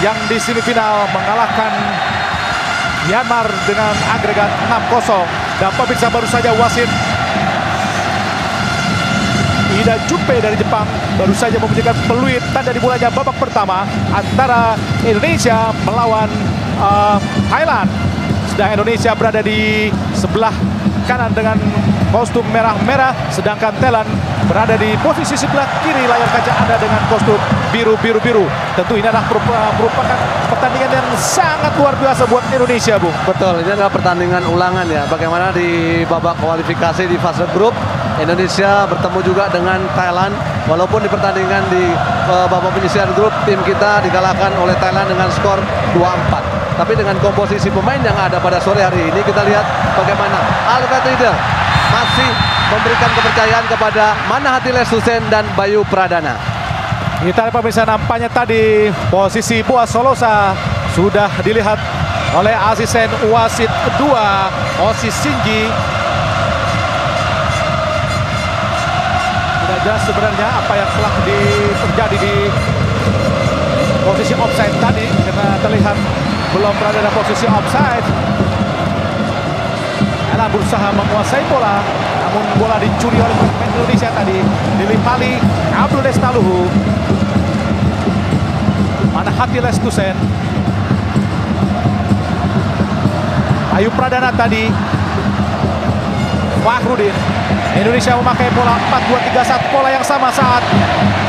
yang di semifinal mengalahkan Myanmar dengan agregat 6-0. Dan pemirsa, baru saja wasit Ida Juppe dari Jepang baru saja membunyikan peluit tanda dimulainya babak pertama antara Indonesia melawan Thailand. Sedang Indonesia berada di sebelah kanan dengan kostum merah-merah, sedangkan Thailand berada di posisi sebelah kiri layar kaca Anda dengan kostum biru-biru-biru. Tentu ini adalah merupakan pertandingan yang sangat luar biasa buat Indonesia, Bung. Betul, ini adalah pertandingan ulangan ya. Bagaimana di babak kualifikasi di fase grup Indonesia bertemu juga dengan Thailand. Walaupun di pertandingan di babak penyisihan grup tim kita dikalahkan oleh Thailand dengan skor 2-4. Tapi dengan komposisi pemain yang ada pada sore hari ini, kita lihat bagaimana Alfred Riedel masih memberikan kepercayaan kepada Manahati Lestusen dan Bayu Pradana. Kita lihat pemirsa, nampaknya tadi posisi Boas Solosa sudah dilihat oleh asisten wasit kedua Osi Shinji. Tidak jelas sebenarnya apa yang telah terjadi di posisi offside tadi, karena terlihat belum berada dalam posisi offside. Ella berusaha menguasai bola, namun bola dicuri oleh pemain Indonesia tadi. Dilimpali Abdul Lestaluhu. Manahati Lestusen. Bayu Pradana tadi. Fakhrudin. Indonesia memakai pola 4-2-3-1, pola yang sama saat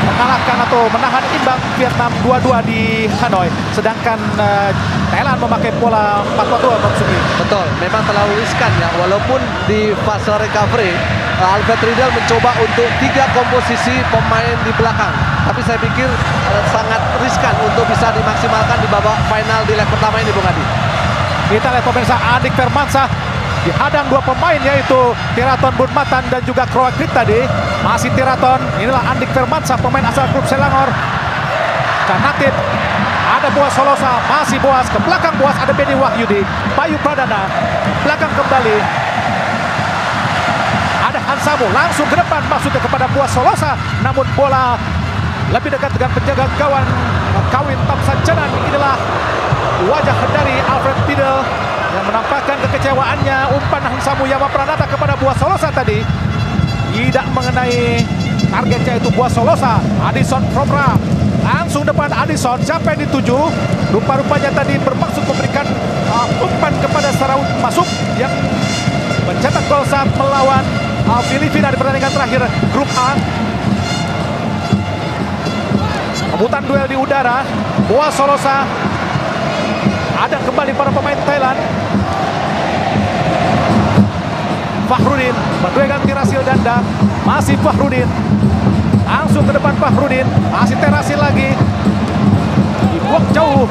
mengalahkan atau menahan imbang Vietnam 2-2 di Hanoi. Sedangkan Thailand memakai pola 4-4-2, Bang Suki. Betul, memang terlalu riskan ya. Walaupun di fase recovery Alfred Riedel mencoba untuk 3 komposisi pemain di belakang. Tapi saya pikir sangat riskan untuk bisa dimaksimalkan di babak final di leg pertama ini, Bung Adi. Kita lihat pemirsa, Andik Firmansyah dihadang 2 pemain, yaitu Tiraton Bunmatan dan juga Kroakrit tadi. Masih Tiraton, inilah Andik Firmansyah, pemain asal klub Selangor. Kanatip, ada Boas Solosa, masih Boas, ke belakang Boas ada Beni Wahyudi. Bayu Pradana, belakang kembali. Ada Hansamu, langsung ke depan maksudnya kepada Boas Solosa. Namun bola lebih dekat dengan penjaga gawang Kawin Tamsancenan. Inilah wajah dari Alfred Riedel yang menampakkan kekecewaannya. Umpan Hansamu Yama Pranata kepada Boas Solosa tadi tidak mengenai targetnya, itu Boas Solosa. Addison Probra langsung depan Addison, siapa yang dituju? Rupa-rupanya tadi bermaksud memberikan umpan kepada Saraut Masuk yang mencetak gol saat melawan Filipina di pertandingan terakhir grup A. Rebutan duel di udara. Boas Solosa, ada kembali para pemain Thailand. Fakhrudin berduekan Tirasil Danda, masih Fakhrudin, langsung ke depan Fakhrudin, masih Terasil lagi, dibuang jauh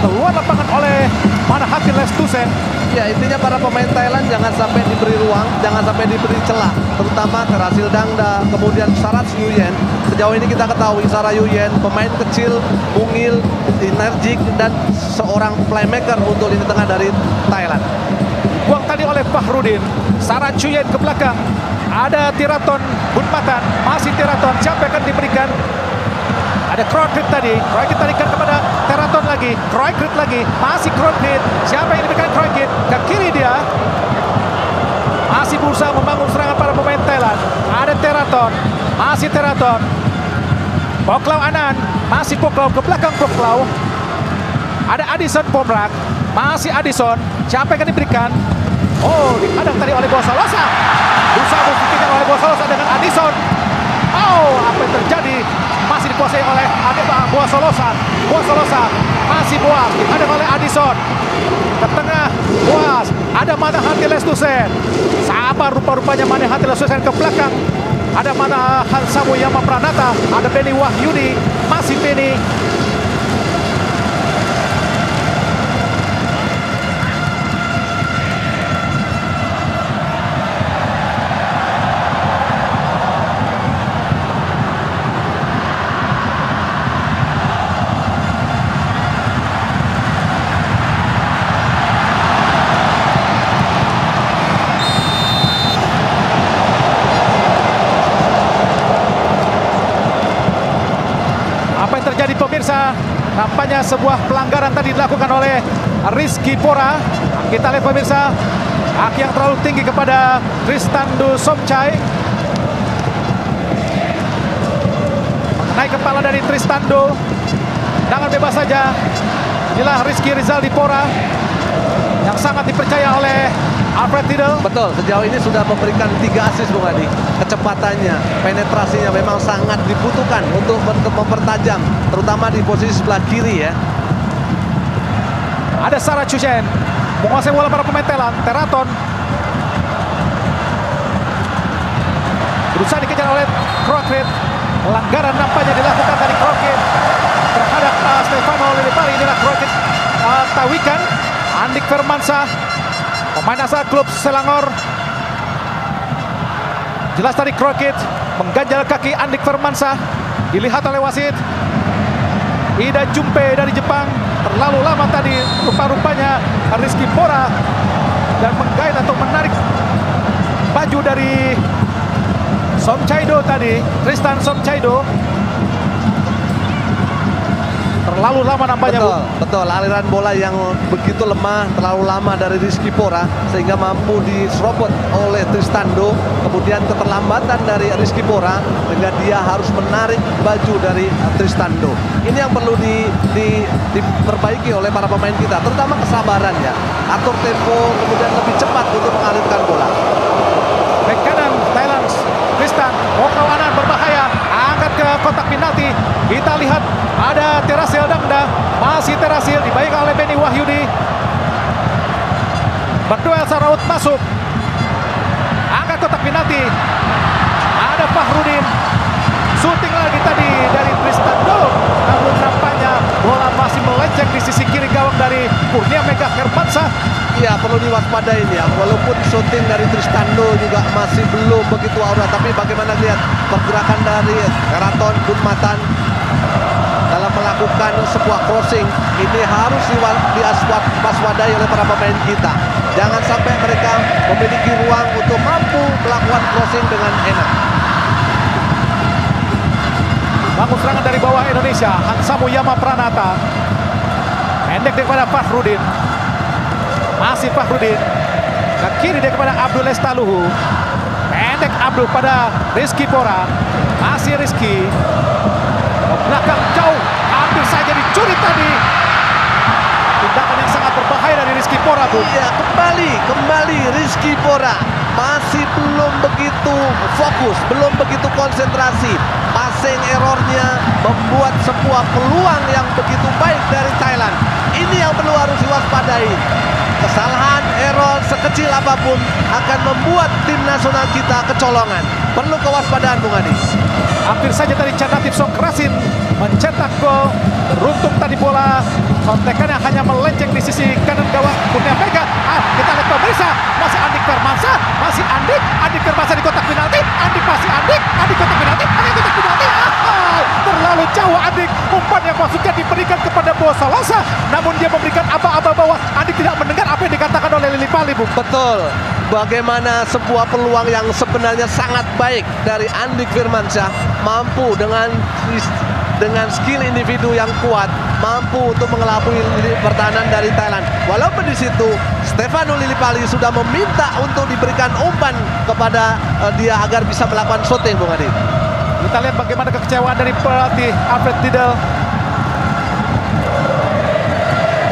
keluar lapangan oleh Manahati Lestusen. Ya, intinya para pemain Thailand jangan sampai diberi ruang, jangan sampai diberi celah, terutama Terasil Dangda, kemudian Sarat Yuyen. Sejauh ini kita ketahui Sarah Yuyen pemain kecil, mungil, energik, dan seorang playmaker untuk lini tengah dari Thailand. Buang tadi oleh Fakhrudin. Sarah Yuyen ke belakang, ada Tiraton Bunmatan, masih Tiraton, siapa yang akan diberikan? Ada Kroakrit tadi, Kroakrit tadikan kepada Teraton lagi, Kroakrit lagi, masih Kroakrit, siapa yang diberikan Kroakrit? Ke kiri dia, masih berusaha membangun serangan para pemain Thailand. Ada Teraton, masih Teraton, Poklau Anan, masih Poklau ke belakang Poklau. Ada Addison Pomrak, masih Addison, siapa yang akan diberikan? Oh, dihadang tadi oleh Boas Solosa, berusaha membuktikan oleh Boas Solosa dengan Addison. Oh, apa yang terjadi? Masih dikuasai oleh Boas Solosa. Boas Solosa, masih Boas, dihadang oleh Addison. Ke tengah, Boas, ada Manahati Lestusen. Sabar rupa-rupanya Manahati Lestusen ke belakang. Ada Hansamu Yama Pranata, ada Beni Wahyudi, masih Beni. Apa yang terjadi pemirsa? nampaknya sebuah pelanggaran tadi dilakukan oleh Rizky Pora. Kita lihat pemirsa, kaki yang terlalu tinggi kepada Tristando Somchai. Mengenai kepala dari Tristando, dengan bebas saja. Inilah Rizky Rizaldi Pora yang sangat dipercaya oleh Alfred Riedel. Betul, sejauh ini sudah memberikan 3 assist Bung Adi. Kecepatannya, penetrasinya memang sangat dibutuhkan untuk mempertajam, terutama di posisi sebelah kiri ya. Ada Sarah Chuchen menguasai bola para pemain Thailand. Teraton berusaha dikejar oleh Crockett. Pelanggaran nampaknya dilakukan dari Crockett terhadap Stefano Lillipali. Inilah Crockett tawikan. Andik Firmansyah, pemain asal klub Selangor. Jelas tadi Crockett mengganjal kaki Andik Firmansyah. Dilihat oleh wasit. Ida Jumpe dari Jepang. Terlalu lama tadi rupa-rupanya Rizky Pora dan menggait atau menarik baju dari Somchaido tadi, Tristan Somchaido. Terlalu lama nampaknya. Betul, aliran bola yang begitu lemah, terlalu lama dari Rizky Pora sehingga mampu diserobot oleh Tristando. Kemudian keterlambatan dari Rizky Pora sehingga dia harus menarik baju dari Tristando. Ini yang perlu diperbaiki oleh para pemain kita, terutama kesabaran ya. Atur tempo, kemudian lebih cepat untuk mengalirkan bola. Bek kanan Thailand, Tristan Mokawanan berbahaya, angkat ke kotak penalti. Kita lihat ada Terasil Dangda, masih Terasil dibaikkan oleh Benny Wahyudi. Berduel Saraut masuk, angkat kotak penalti. Ada Fahrudin, syuting lagi tadi dari Tristando, namun nampaknya bola masih melenceng di sisi kiri gawang dari Kurnia Mega Hermansyah. Ya, perlu diwaspadai ini ya. Walaupun shooting dari Tristando juga masih belum begitu aura, tapi bagaimana lihat pergerakan dari Teraton Bunmatan dalam melakukan sebuah crossing. Ini harus diwaspadai oleh para pemain kita. Jangan sampai mereka memiliki ruang untuk mampu melakukan crossing dengan enak. Bangun serangan dari bawah Indonesia, Hansamu Yama Pranata. Pendek daripada Fahrudin. Masih Fahrudin. Ke kiri dia kepada Abdul Lestaluhu. Pendek Abdul pada Rizky Pora. Masih Rizky. Belakang jauh. Hampir saja dicuri tadi. Tindakan yang sangat berbahaya dari Rizky Pora, Bu. Iya, kembali Rizky Pora. Masih belum begitu fokus, belum begitu konsentrasi. Passing errornya membuat sebuah peluang yang begitu baik dari Thailand. Ini yang perlu harus diwaspadai. Kesalahan, error sekecil apapun akan membuat tim nasional kita kecolongan. Perlu kewaspadaan, Bung Adi. Hampir saja tadi Chanathip Songkrasin mencetak gol. Beruntung tadi bola kontekannya hanya melenceng di sisi kanan gawang Kurnia Mega. Kita lihat pemirsa, masih Andik Firmansyah, masih Andik Firmansyah di kotak penalti. Andik kotak penalti, kotak penalti. Terlalu jauh Andik. Umpan yang maksudnya diberikan kepada Bosalosa, namun dia memberikan aba-aba bahwa Andik tidak mendengar apa yang dikatakan oleh Lillipali, Bu. Betul. Bagaimana sebuah peluang yang sebenarnya sangat baik dari Andik Firmansyah, mampu dengan skill individu yang kuat, mampu untuk mengelabui pertahanan dari Thailand. Walaupun di situ Stefano Lillipali sudah meminta untuk diberikan umpan kepada dia agar bisa melakukan shooting, Bung Adi. Kita lihat bagaimana kekecewaan dari pelatih Alfred Riedel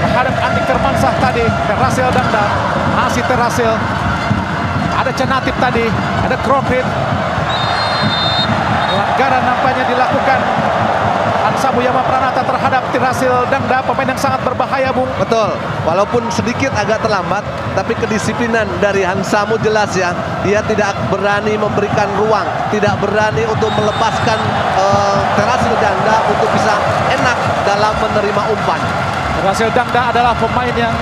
terhadap Andik Firmansyah tadi. Terasil Dangda, masih Terasil. Ada Chanathip tadi, ada Crockett. Pelanggaran nampaknya dilakukan Hansamu Yama Pranata terhadap Terasil Dangda, pemain yang sangat berbahaya, Bung. Betul, walaupun sedikit agak terlambat, tapi kedisiplinan dari Hansamu jelas ya. Dia tidak berani memberikan ruang, tidak berani untuk melepaskan Terasil Dangda untuk bisa enak dalam menerima umpan. Terasil Dangda adalah pemain yang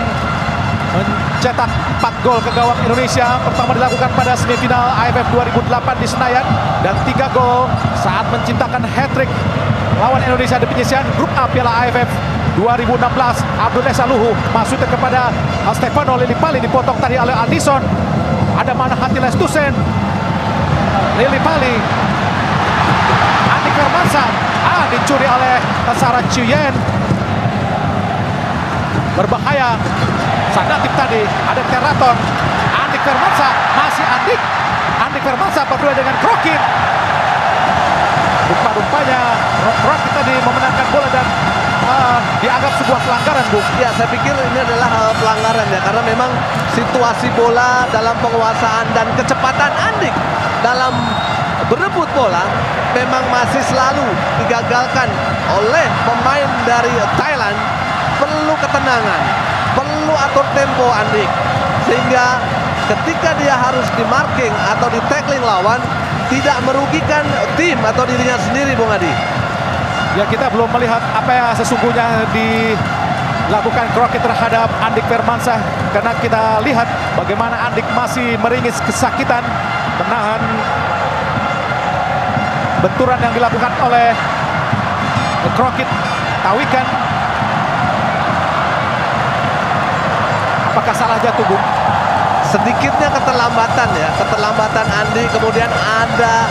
mencetak 4 gol ke gawang Indonesia. Pertama dilakukan pada semifinal AFF 2008 di Senayan, dan 3 gol saat menciptakan hat-trick lawan Indonesia di penyisihan grup A Piala AFF 2016. Abdul Lestaluhu masuknya kepada Stefano Lillipali, dipotong tadi oleh Aldison. Ada Manahati Lestusen, Lillipali, Andik Firmansyah, dicuri oleh Sarah Chuyen. berbahaya. Sanatif tadi, ada Teraton, Andik Firmansyah, masih Andik Firmansyah berdua dengan Krokin. Rupa-rupanya Krokin tadi memenangkan bola dan dianggap sebuah pelanggaran, Bung. Ya, saya pikir ini adalah pelanggaran ya, karena memang situasi bola dalam penguasaan dan kecepatan Andik dalam berebut bola memang masih selalu digagalkan oleh pemain dari Thailand. Perlu ketenangan, perlu atur tempo Andik, sehingga ketika dia harus di marking atau di tackling lawan tidak merugikan tim atau dirinya sendiri, Bung Adi. Ya, kita belum melihat apa yang sesungguhnya dilakukan Krokin terhadap Andik Firmansyah, karena kita lihat bagaimana Andik masih meringis kesakitan menahan benturan yang dilakukan oleh Krokin. Tawikan, apakah salah jatuh, Bung? Sedikitnya keterlambatan Andik, kemudian ada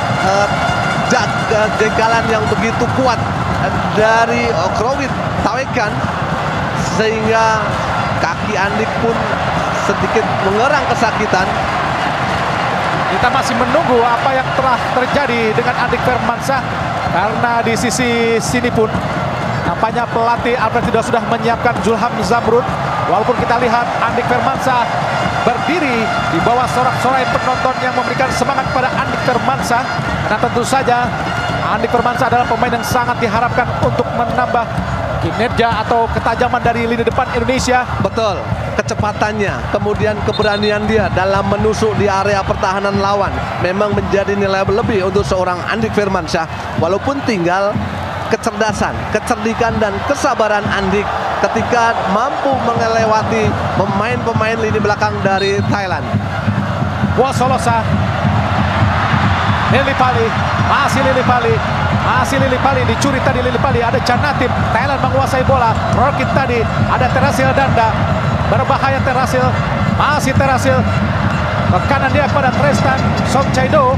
jengkalan yang begitu kuat dari Krokin Tawikan, sehingga kaki Andik pun sedikit mengerang kesakitan. Kita masih menunggu apa yang telah terjadi dengan Andik Firmansyah, karena di sisi sini pun nampaknya pelatih Alfred sudah menyiapkan Zulham Zamrud. Walaupun kita lihat Andik Firmansyah berdiri di bawah sorak-sorai penonton yang memberikan semangat pada Andik Firmansyah, karena tentu saja Andik Firmansyah adalah pemain yang sangat diharapkan untuk menambah kinerja atau ketajaman dari lini depan Indonesia. Betul, kecepatannya, kemudian keberanian dia dalam menusuk di area pertahanan lawan memang menjadi nilai lebih untuk seorang Andik Firmansyah. Walaupun tinggal kecerdasan, kecerdikan dan kesabaran Andik ketika mampu melewati pemain-pemain lini belakang dari Thailand. Wosolosa, Lillipali, masih Lillipali dicuri tadi Lillipali. Ada Canatif, Thailand menguasai bola. Krokin tadi, ada Terasil Danda, berbahaya Terasil, masih Terasil. Ke kanan dia kepada Tristan Somchaido,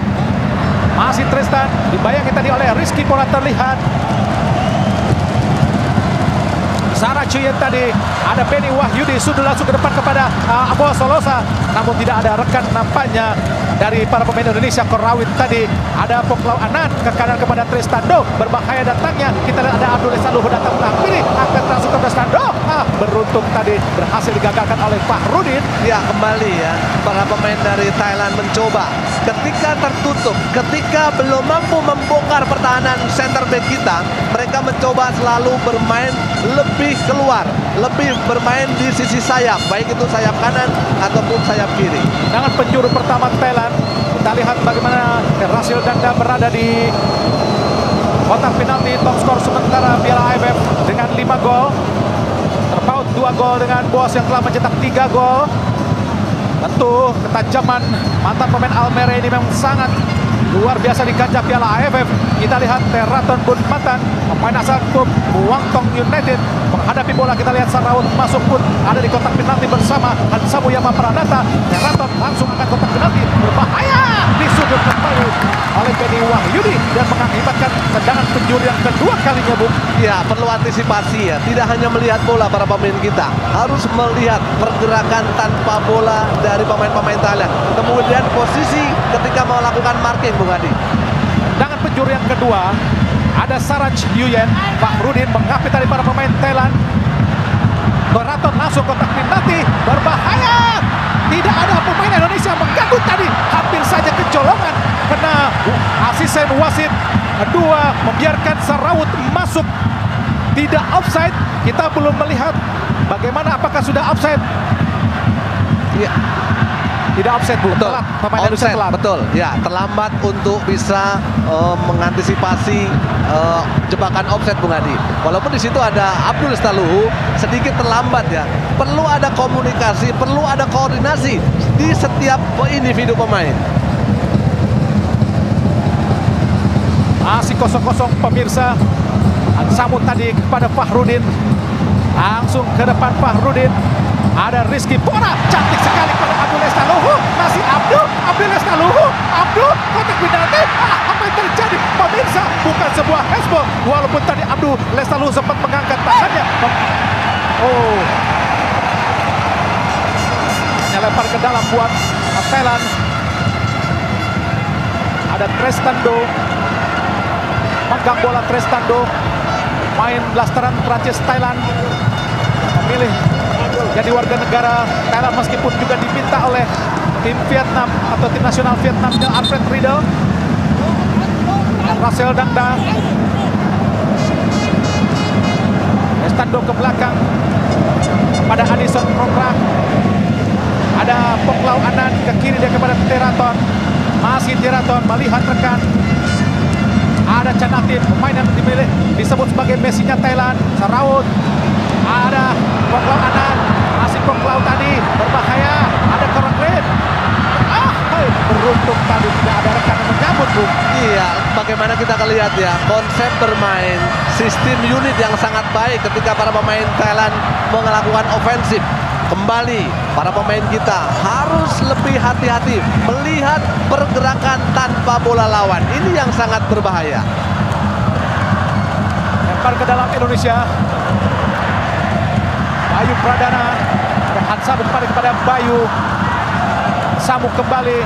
masih Tristan, dibayangi tadi oleh Rizky, bola terlihat. Sarah Chuyen tadi, ada Benny Wahyudi, sudah langsung ke depan kepada Abu Solosa, namun tidak ada rekan nampaknya dari para pemain Indonesia. Korawit tadi, ada Poklau Anan ke kanan kepada Tristando, berbahaya datangnya. Kita lihat ada Abdul Saluhu datang menghampiri, akan langsung ke Tristando. Beruntung tadi berhasil digagalkan oleh Fahrudin. Ya, kembali ya, para pemain dari Thailand mencoba ketika tertutup, ketika belum mampu membongkar pertahanan center back kita, mereka mencoba selalu bermain lebih keluar, lebih bermain di sisi sayap, baik itu sayap kanan ataupun sayap kiri. Dengan penjuru pertama Thailand, kita lihat bagaimana Terasil Danda berada di kotak penalti, top skor sementara Piala AFF dengan 5 gol. Terpaut 2 gol dengan Bos yang telah mencetak 3 gol. Tentu ketajaman mantan pemain Almere ini memang sangat luar biasa di kancah Piala AFF. Kita lihat Teraton Bunmatan, pemain asal klub Muangthong United, menghadapi bola. Kita lihat Sarawut masuk pun ada di kotak penalti bersama Hansamu Yama Pranata. Teraton langsung angkat kotak penalti, berbahaya, disudut kembali oleh Benny Wahyudi dan mengakibatkan tendangan penjuru yang kedua kalinya, Bung. Ya, perlu antisipasi ya, tidak hanya melihat bola para pemain kita, harus melihat pergerakan tanpa bola dari pemain-pemain Thailand. Kemudian posisi ketika melakukan marking, Bung Adi. Dengan penjuru yang kedua, ada Saraj Yuyen, Fahrudin mengapit dari para pemain Thailand. Teraton langsung kotak penalti, berbahaya. Tidak ada pemain Indonesia mengganggu tadi, hampir saja kecolongan karena asisten wasit kedua membiarkan Sarawut masuk. Tidak offside, kita belum melihat bagaimana apakah sudah offside. Ya. Tidak offside, Bu. Betul. Telat, pemain Indonesia telat. Betul. Ya, terlambat untuk bisa mengantisipasi jebakan offside, Bung Adi. Walaupun di situ ada Abdul Saluhu, sedikit terlambat ya. Perlu ada komunikasi, perlu ada koordinasi di setiap individu pemain. Masih kosong-kosong pemirsa. Hansamu tadi kepada Fahrudin, langsung ke depan Fahrudin. Ada Rizky, bola cantik sekali pada Abdul Saluhu. Masih Abdul Saluhu, kotak penalti. Apa yang terjadi pemirsa? Bukan sebuah handball, walaupun tadi Abdul Saluhu sempat mengangkat tangannya. lempar ke dalam buat Thailand. Ada Trestando, megang bola Trestando, main blasteran Prancis Thailand, memilih jadi warga negara Thailand meskipun juga diminta oleh tim Vietnam atau tim nasional Vietnam, Alfred Riedel. Marcel Dangda, Trestando ke belakang pada Addison Prokra. Ada Poklau Anand ke kiri dia kepada Teraton. Masih Teraton melihat rekan. Ada Canatin, pemain yang dimilih disebut sebagai Messi-nya Thailand. Saraut. Ada Poklau Anand. Masih Poklau tadi berbahaya. Ada Korangren. Beruntung tadi tidak ada rekan yang menyambut, Bung. Iya, bagaimana kita lihat ya, konsep bermain, sistem unit yang sangat baik ketika para pemain Thailand melakukan ofensif. Kembali, para pemain kita harus lebih hati-hati melihat pergerakan tanpa bola lawan. Ini yang sangat berbahaya. Lempar ke dalam Indonesia. Bayu Pradana. Ada Hansamu kembali kepada Bayu. Samu kembali.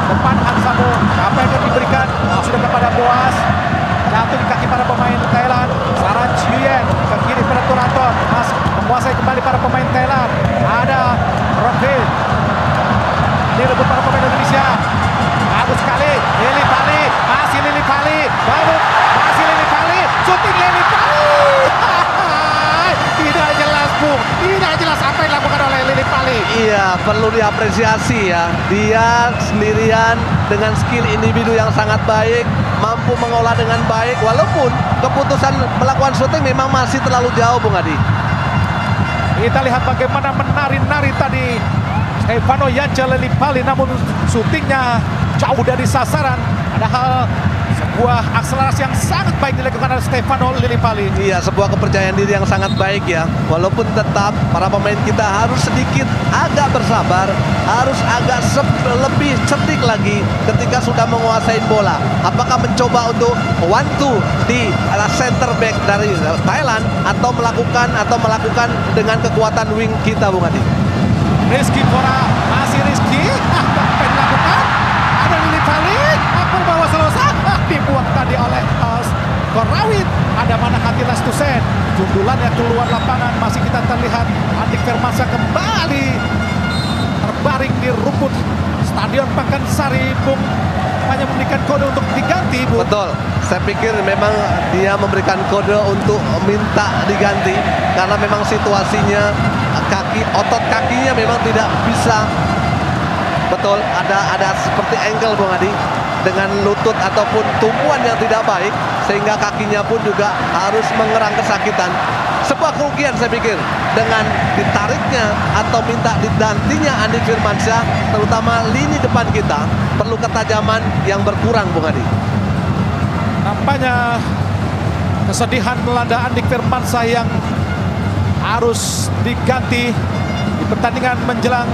Depan Hansamu. Apa yang diberikan? Sudah kepada Boas. Jatuh di kaki para pemain Thailand. Saran Chuyen ke kiri pada Turaton. Mas menguasai kembali para pemain Thailand. Ada Rocky. Direbut para pemain Indonesia. Bagus sekali. Lili Pali. Masih Lili Pali. Bagus. Masih Lili Pali. Shooting Lili Pali. Tidak jelas, Bung. Tidak jelas apa yang dilakukan oleh Lili Pali. Iya, perlu diapresiasi ya. Dia sendirian dengan skill individu yang sangat baik, mampu mengolah dengan baik, walaupun keputusan melakukan shooting memang masih terlalu jauh, Bung Adi. Kita lihat bagaimana menari-nari tadi Stefano Yance Lili Pali, namun syutingnya jauh dari sasaran. Padahal sebuah akselerasi yang sangat baik dilakukan oleh Stefano Lili Pali. Iya, sebuah kepercayaan diri yang sangat baik ya. Walaupun tetap para pemain kita harus sedikit agak bersabar, harus agak lebih cerdik lagi ketika sudah menguasai bola. Apakah mencoba untuk one-two di center back dari Thailand atau melakukan dengan kekuatan wing kita, Bung Adi? Rizky Pora, masih Rizky. Apa yang dilakukan? Ada Lili Pali. Apa bawa selesai? Dibuang tadi oleh Korawit. Ada mana hati Lastusen. Jundulannya keluar lapangan. Masih kita terlihat Andik Firmansyah kembali terbaring di rumput Stadion Pakansari, Bung. Hanya memberikan kode untuk diganti, Bung. Betul. Saya pikir memang dia memberikan kode untuk minta diganti karena memang situasinya otot kakinya memang tidak bisa. Betul, ada seperti ankle, Bung Adi, dengan lutut ataupun tumpuan yang tidak baik sehingga kakinya pun juga harus mengerang kesakitan. Sebuah kerugian saya pikir dengan ditariknya atau minta digantinya Andik Firmansyah, terutama lini depan kita perlu ketajaman yang berkurang, Bung Adi. Nampaknya kesedihan melanda Andik Firmansyah yang harus diganti di pertandingan menjelang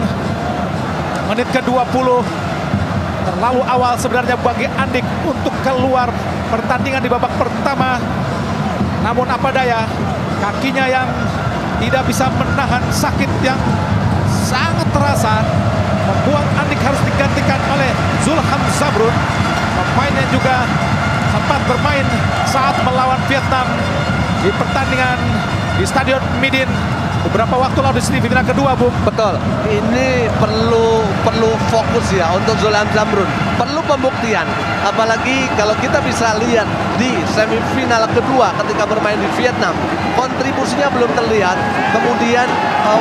menit ke-20. Terlalu awal sebenarnya bagi Andik untuk keluar pertandingan di babak pertama. Namun apa daya, kakinya yang tidak bisa menahan sakit yang sangat terasa membuat Andik harus digantikan oleh Zulham Zabrun, pemain yang juga sempat bermain saat melawan Vietnam di pertandingan di Stadion Midin beberapa waktu lalu di semifinal kedua, Bung. Betul. Ini perlu fokus ya untuk Zulham Zabrun. Perlu pembuktian. Apalagi kalau kita bisa lihat di semifinal kedua ketika bermain di Vietnam, kontribusinya belum terlihat. Kemudian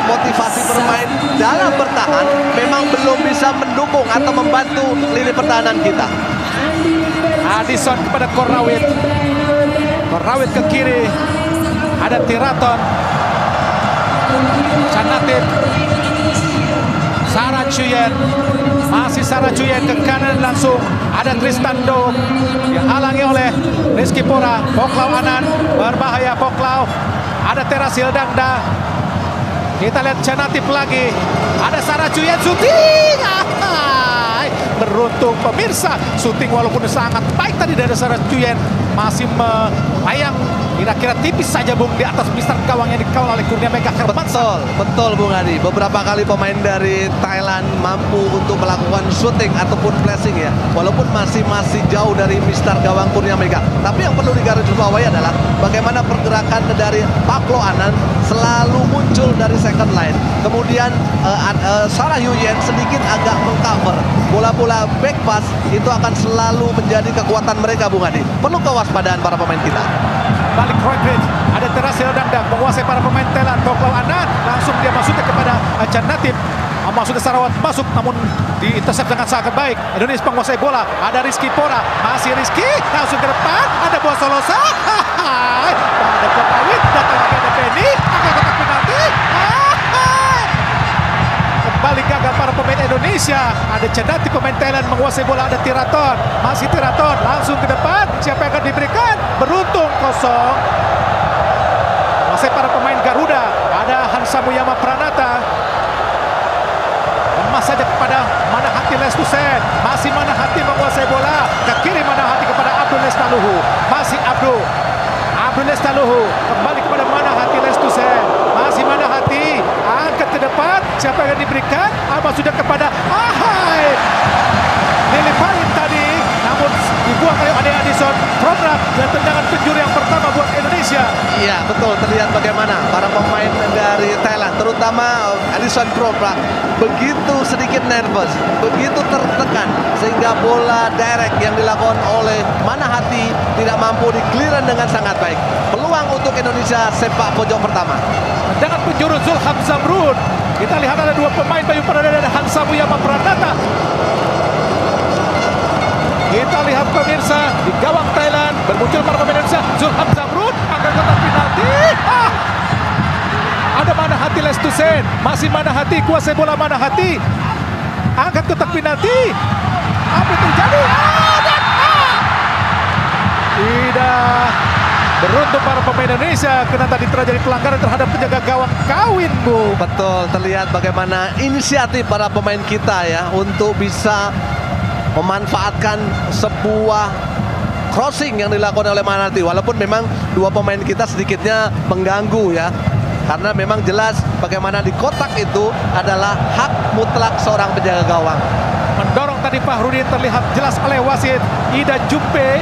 motivasi bermain dalam bertahan memang belum bisa mendukung atau membantu lini pertahanan kita. Addison kepada Korawit. Korawit ke kiri. Ada Tiraton. Canatin. Sarah Chuyen. Masih Sarah Chuyen ke kanan langsung. Ada Tristando. Dihalangi oleh Rizky Pora. Poklau Anand. Berbahaya Poklau. Ada Terasil Dangda. Kita lihat Canatin lagi. Ada Sarah Chuyen shooting. Beruntung pemirsa, shooting walaupun sangat baik tadi dari Sarah Chuyen masih melayang di Kira-kira tipis saja Bung di atas mister gawang yang dikawal oleh Kurnia Mega Hermansyah. Betul Bung Adi. Beberapa kali pemain dari Thailand mampu untuk melakukan shooting ataupun flashing ya. Walaupun masih jauh dari mister gawang Kurnia Mega. Tapi yang perlu digarisbawahi adalah bagaimana pergerakan dari Pak Lo Anand selalu muncul dari second line. Kemudian Sarah Yuyen sedikit agak mengcover. Bola-bola back pass itu akan selalu menjadi kekuatan mereka Bung Adi. Perlu kewaspadaan para pemain kita. Balik Roykrit, ada Terasil Dandang menguasai para pemain Thailand. Pak Lo Anand langsung dia masuknya kepada Chan Natip. Maksudnya Sarawat masuk namun diintersep dengan sangat baik. Indonesia menguasai bola. Ada Rizky Pora, masih Rizky langsung ke depan. Ada Boa Solosa. Ada Kepawit, datang lagi ada Benny. Akan kotak penalti. Kembali gagal para pemain Indonesia. Ada Cendati pemain Thailand menguasai bola. Ada Tiraton, masih Tiraton langsung ke depan. Siapa yang akan diberikan? Beruntung kosong. Menguasai para pemain Garuda. Ada Hansa Muyama Pranata. Emas saja kepada Manahati Lestusen. Masih Manahati menguasai bola. Ke kiri Manahati kepada Abdul Lestaluhu. Masih Abdul Lestaluhu. Kembali kepada Manahati Lestusen. Masih Manahati. Angkat ke depan. Siapa yang diberikan? Sudah kepada Ahai. Lilipain tadi. Namun dibuang oleh Ade Addison. Program dan tendangan penjuru yang pertama buat Indonesia. Iya betul, terlihat bagaimana para pemain dari Thailand, terutama Addison Program begitu sedikit nervous, begitu tertekan sehingga bola direct yang dilakukan oleh Manahati tidak mampu di-clearance dengan sangat baik. Peluang untuk Indonesia sepak pojok pertama. Tendangan penjuru Zulham Zamrud. Kita lihat ada dua pemain Bayu Pradana dan Hansa Muyama Pranata. Kita lihat pemirsa di gawang Thailand bermuncul para pemain Indonesia. Zulham Zamrud akan kotak penalti. Ada Manahati Lestusen, masih Manahati kuasai bola Manahati. Angkat kotak penalti. Apa yang terjadi? Tidak beruntung para pemain Indonesia karena tadi terjadi pelanggaran terhadap penjaga gawang Kawin, Bu. Betul, terlihat bagaimana inisiatif para pemain kita ya untuk bisa memanfaatkan sebuah crossing yang dilakukan oleh Manahati. Walaupun memang dua pemain kita sedikitnya mengganggu ya. Karena memang jelas bagaimana di kotak itu adalah hak mutlak seorang penjaga gawang. Mendorong tadi Fahrudin terlihat jelas oleh wasit Ida Jumpe.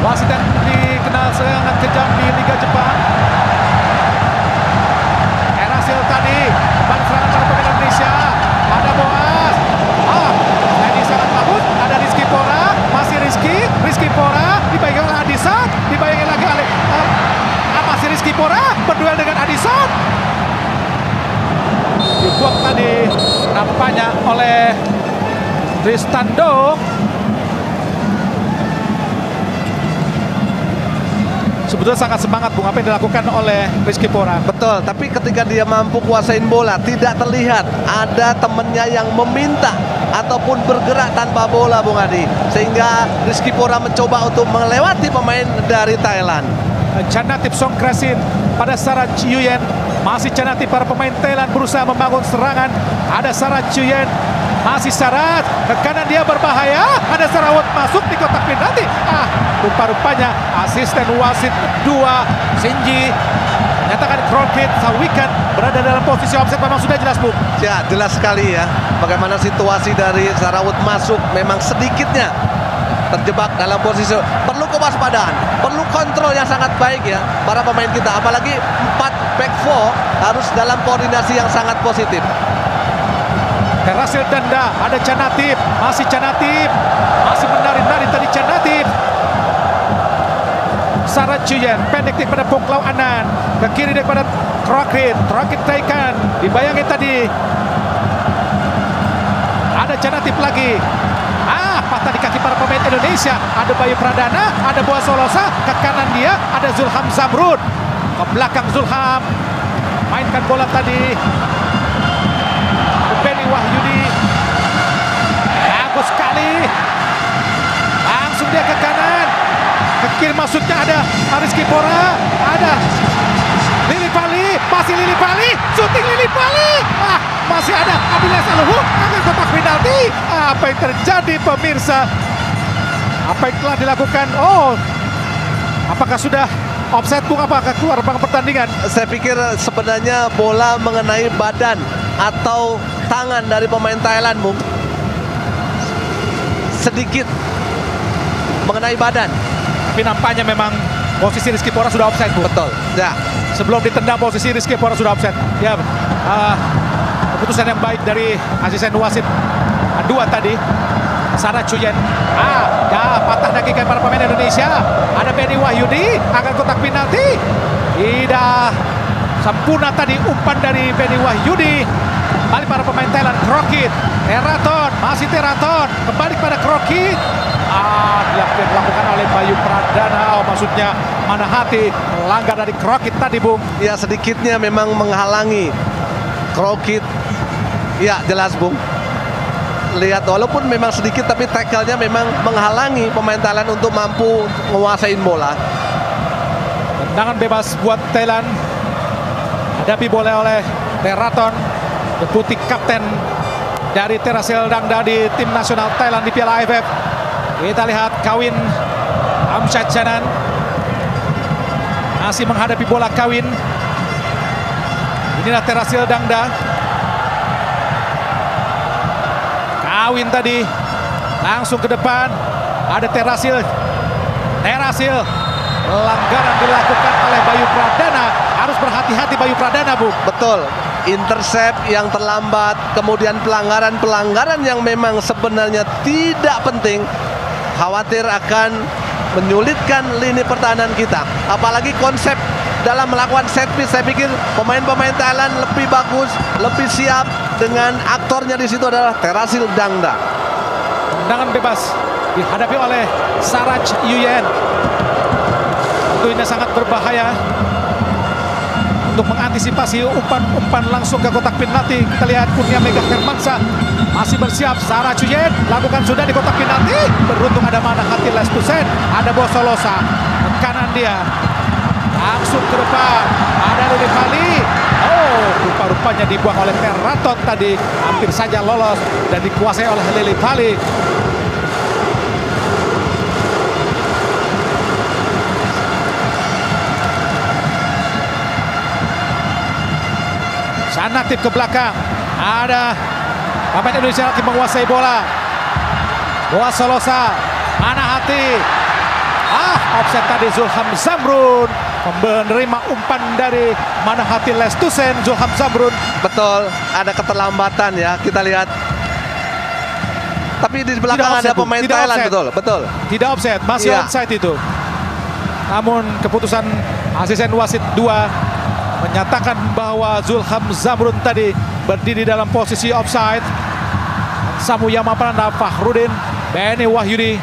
Wasit yang dikenal sangat kejam di Liga Jepang. Erasil tadi kembali serangan para pemain Indonesia. Ada Boas. Ini sangat bagus. Ada Rizky Pora, masih Rizky Pora dibayangi oleh Addison, dibayangi lagi oleh masih Rizky Pora berduel dengan Addison. Dibuang tadi nampaknya oleh Tristando. Sebetulnya sangat semangat Bung apa yang dilakukan oleh Rizky Pora. Betul, tapi ketika dia mampu kuasain bola tidak terlihat ada temennya yang meminta ataupun bergerak tanpa bola Bung Adi. Sehingga Rizky Pora mencoba untuk melewati pemain dari Thailand. Chan Natip Songkrasin pada Sarah Yuyen. Masih Chan Natip, para pemain Thailand berusaha membangun serangan. Ada Sarah Yuyen. Masih Sarat, ke kanan dia berbahaya. Ada Sarawat masuk di kotak penalti. Rupa-rupanya asisten wasit 2 Shinji menyatakan Crockett Sawikan berada dalam posisi offset. Memang sudah jelas, Bung. Ya, jelas sekali ya. Bagaimana situasi dari Sarawat masuk memang sedikitnya terjebak dalam posisi. Perlu kewaspadaan, perlu kontrol yang sangat baik ya para pemain kita. Apalagi 4 back 4 harus dalam koordinasi yang sangat positif. Terasil Danda, ada Chan Natip, masih Chan Natip, masih menari-nari tadi Chan Natip. Sarah Chuyen, pendek daripada Pak Lo Anand, ke kiri daripada Crockett taikan, dibayangi tadi. Ada Chan Natip lagi. Patah di kaki para pemain Indonesia. Ada Bayu Pradana, ada Boa Solosa, ke kanan dia, ada Zulham Zamrud. Ke belakang Zulham, mainkan bola tadi. Benny Wahyudi, bagus sekali. Langsung dia ke kanan, ke kiri masuknya ada Rizky Pora, ada Lili Pali, masih Lili Pali, syuting Lili Pali. Masih ada Abdul Lestaluhu, akan kotak penalti. Apa yang terjadi pemirsa? Apa yang telah dilakukan? Apakah sudah offside Bung, apakah keluar pertandingan? Saya pikir sebenarnya bola mengenai badan atau tangan dari pemain Thailand, Bung. Sedikit mengenai badan. Tapi nampaknya memang posisi Rizky Pora sudah offside, Bung. Betul. Ya. Sebelum ditendang posisi Rizky Pora sudah offside. Ya, keputusan yang baik dari asisten wasit 2 tadi. Sarah Chuyen. Patah daki para pemain Indonesia. Ada Benny Wahyudi akan kotak penalti. Tidak sempurna tadi umpan dari Benny Wahyudi. Kembali para pemain Thailand. Krokit, Teraton, masih Teraton. Kembali pada Krokit. Dilakukan oleh Bayu Pradana. Maksudnya Manahati melanggar dari Krokit tadi, Bung. Ya, sedikitnya memang menghalangi Krokit. Ya, jelas, Bung. Lihat, walaupun memang sedikit tapi tackle-nya memang menghalangi pemain Thailand untuk mampu menguasain bola. Tendangan bebas buat Thailand. Hadapi bola oleh Teraton, deputi kapten dari Terasil Dangda di tim nasional Thailand di Piala AFF. Kita lihat Kawin Amsyad Chanan masih menghadapi bola Kawin. Inilah Terasil Dangda. Kawin tadi langsung ke depan. Ada Terasil. Pelanggaran dilakukan oleh Bayu Pradana. Harus berhati-hati Bayu Pradana, Bu. Betul. Intercept yang terlambat, kemudian pelanggaran yang memang sebenarnya tidak penting, khawatir akan menyulitkan lini pertahanan kita. Apalagi konsep dalam melakukan set piece, saya pikir pemain-pemain Thailand lebih bagus, lebih siap, dengan aktornya di situ adalah Terasil Dangda. Tendangan bebas dihadapi oleh Sarach Yuyen. Tentu ini sangat berbahaya untuk mengantisipasi umpan langsung ke kotak penalti. Kita lihat Kurnia Mega Firmansyah masih bersiap. Sarach Yuyen lakukan sudah di kotak penalti. Beruntung ada Manahati Lestusen, ada Bosolosa. Kanan dia langsung ke depan. Ada Lili Pali. Rupa-rupanya dibuang oleh Teraton tadi. Hampir saja lolos dan dikuasai oleh Lili Pali. Canatip ke belakang. Ada pemain Indonesia lagi menguasai bola. Bosolosa. Manahati. Offset tadi Zulham Zamrun. Menerima umpan dari Manahati Lestusen. Zulham Zamrun. Betul, ada keterlambatan ya, kita lihat. Tapi di belakang ada pemain Thailand, betul. Tidak offset, masih onside itu. Namun keputusan asisten wasit 2 menyatakan bahwa Zulham Zamrun tadi berdiri dalam posisi offside. Samu Yamapranda, Fahrudin, Benny Wahyudi,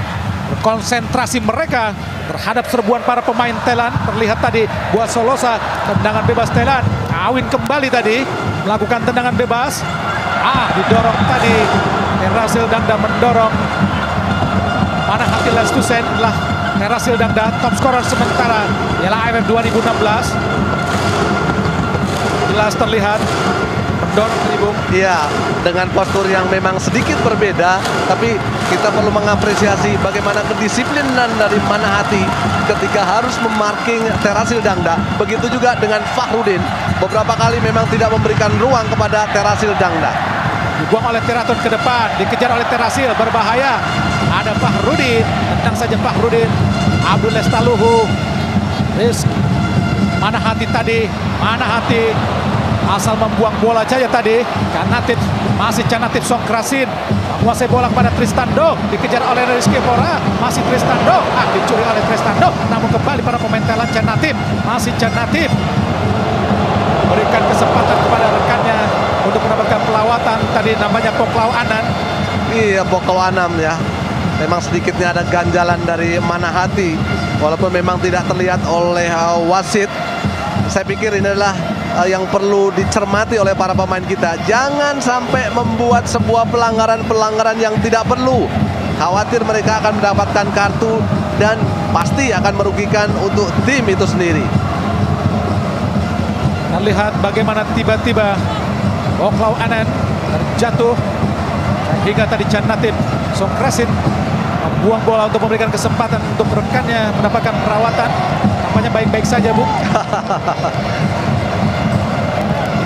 konsentrasi mereka terhadap serbuan para pemain Thailand. Terlihat tadi Bosolosa, tendangan bebas Thailand. Kawin kembali tadi melakukan tendangan bebas. Didorong tadi. Terasil Dangda mendorong Manahati Lestusen. Adalah Terasil Dangda, top scorer sementara Piala AFF 2016. Jelas terlihat mendorong tadi, Bung. Iya, dengan postur yang memang sedikit berbeda, tapi kita perlu mengapresiasi bagaimana kedisiplinan dari Manahati ketika harus memarking Terasil Dangda. Begitu juga dengan Fahrudin, beberapa kali memang tidak memberikan ruang kepada Terasil Dangda. Dibuang oleh Teraton ke depan, dikejar oleh Terasil, berbahaya. Ada Fahrudin, tendang saja Fahrudin. Abdul Lestaluhu, Manahati tadi, Manahati asal membuang bola saja tadi. Canatip Songkrasin menguasai bola kepada Tristando, dikejar oleh Rizky Pora. Masih Tristando, dicuri oleh Tristando. Namun kembali para pemain Thailand. Canatip berikan kesempatan kepada rekannya untuk mendapatkan pelawatan. Tadi namanya Poklau Anam. Iya, Poklau Anam ya. Memang sedikitnya ada ganjalan dari Manahati, walaupun memang tidak terlihat oleh wasit. Saya pikir ini adalah yang perlu dicermati oleh para pemain kita. Jangan sampai membuat sebuah pelanggaran yang tidak perlu. Khawatir mereka akan mendapatkan kartu dan pasti akan merugikan untuk tim itu sendiri. Kita lihat bagaimana tiba-tiba Poklau Anam terjatuh sehingga tadi Canatip Songkrasin membuang bola untuk memberikan kesempatan untuk rekannya mendapatkan perawatan. nampaknya baik-baik saja, Bu.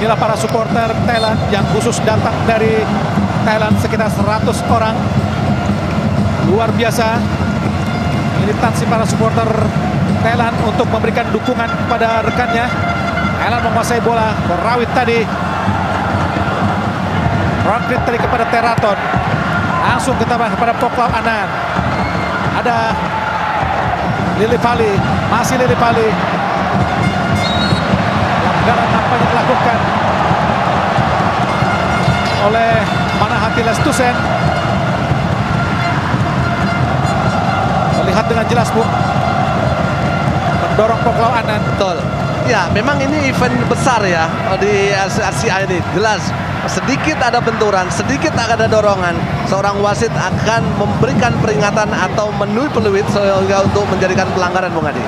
Inilah para supporter Thailand yang khusus datang dari Thailand, sekitar 100 orang. Luar biasa militansi para supporter Thailand untuk memberikan dukungan kepada rekannya. Thailand menguasai bola, Korawit tadi. Ronkrit tadi kepada Teraton. Langsung kepada Poklao Anand. Ada Lillipali, masih Lillipali. Pelanggaran nampaknya dilakukan oleh Manahati Lestusen. Terlihat dengan jelas, Bu, mendorong Poklao Anand. Betul. Ya, memang ini event besar ya di Asia ini. Jelas sedikit ada benturan, sedikit ada dorongan, seorang wasit akan memberikan peringatan atau menui peluit sehingga untuk menjadikan pelanggaran, Bung Adi.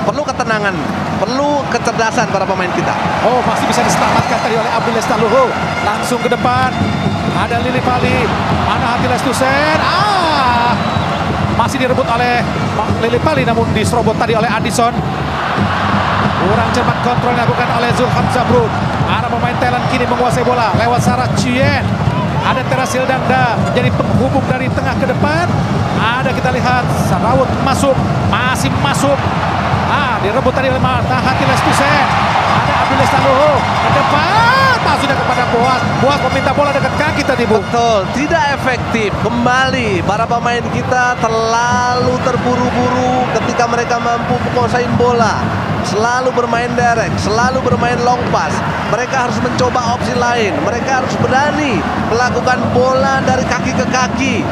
Perlu ketenangan, perlu kecerdasan para pemain kita. Oh, masih bisa diselamatkan tadi oleh Abdul Lestaluhu. Langsung ke depan, ada Lillipali, Manahati Lestusen. Masih direbut oleh Lillipali, namun diserobot tadi oleh Addison. Kurang cermat kontrol dilakukan oleh Zulham Zabrun. Arah pemain Thailand kini menguasai bola lewat Sarah Chuen. Ada Terasil Dangda menjadi penghubung dari tengah ke depan. Ada, kita lihat, Sarawut masuk, masih masuk. Direbut tadi oleh Manahati Lestusen. Ada Abdul Lestaluhu ke depan. Sudah kepada Boas. Boas meminta bola dekat kaki tadi, Bu. Betul, tidak efektif. Kembali para pemain kita terlalu terburu-buru ketika mereka mampu menguasai bola. Selalu bermain direct, selalu bermain long pass. Mereka harus mencoba opsi lain. Mereka harus berani melakukan bola dari kaki ke kaki.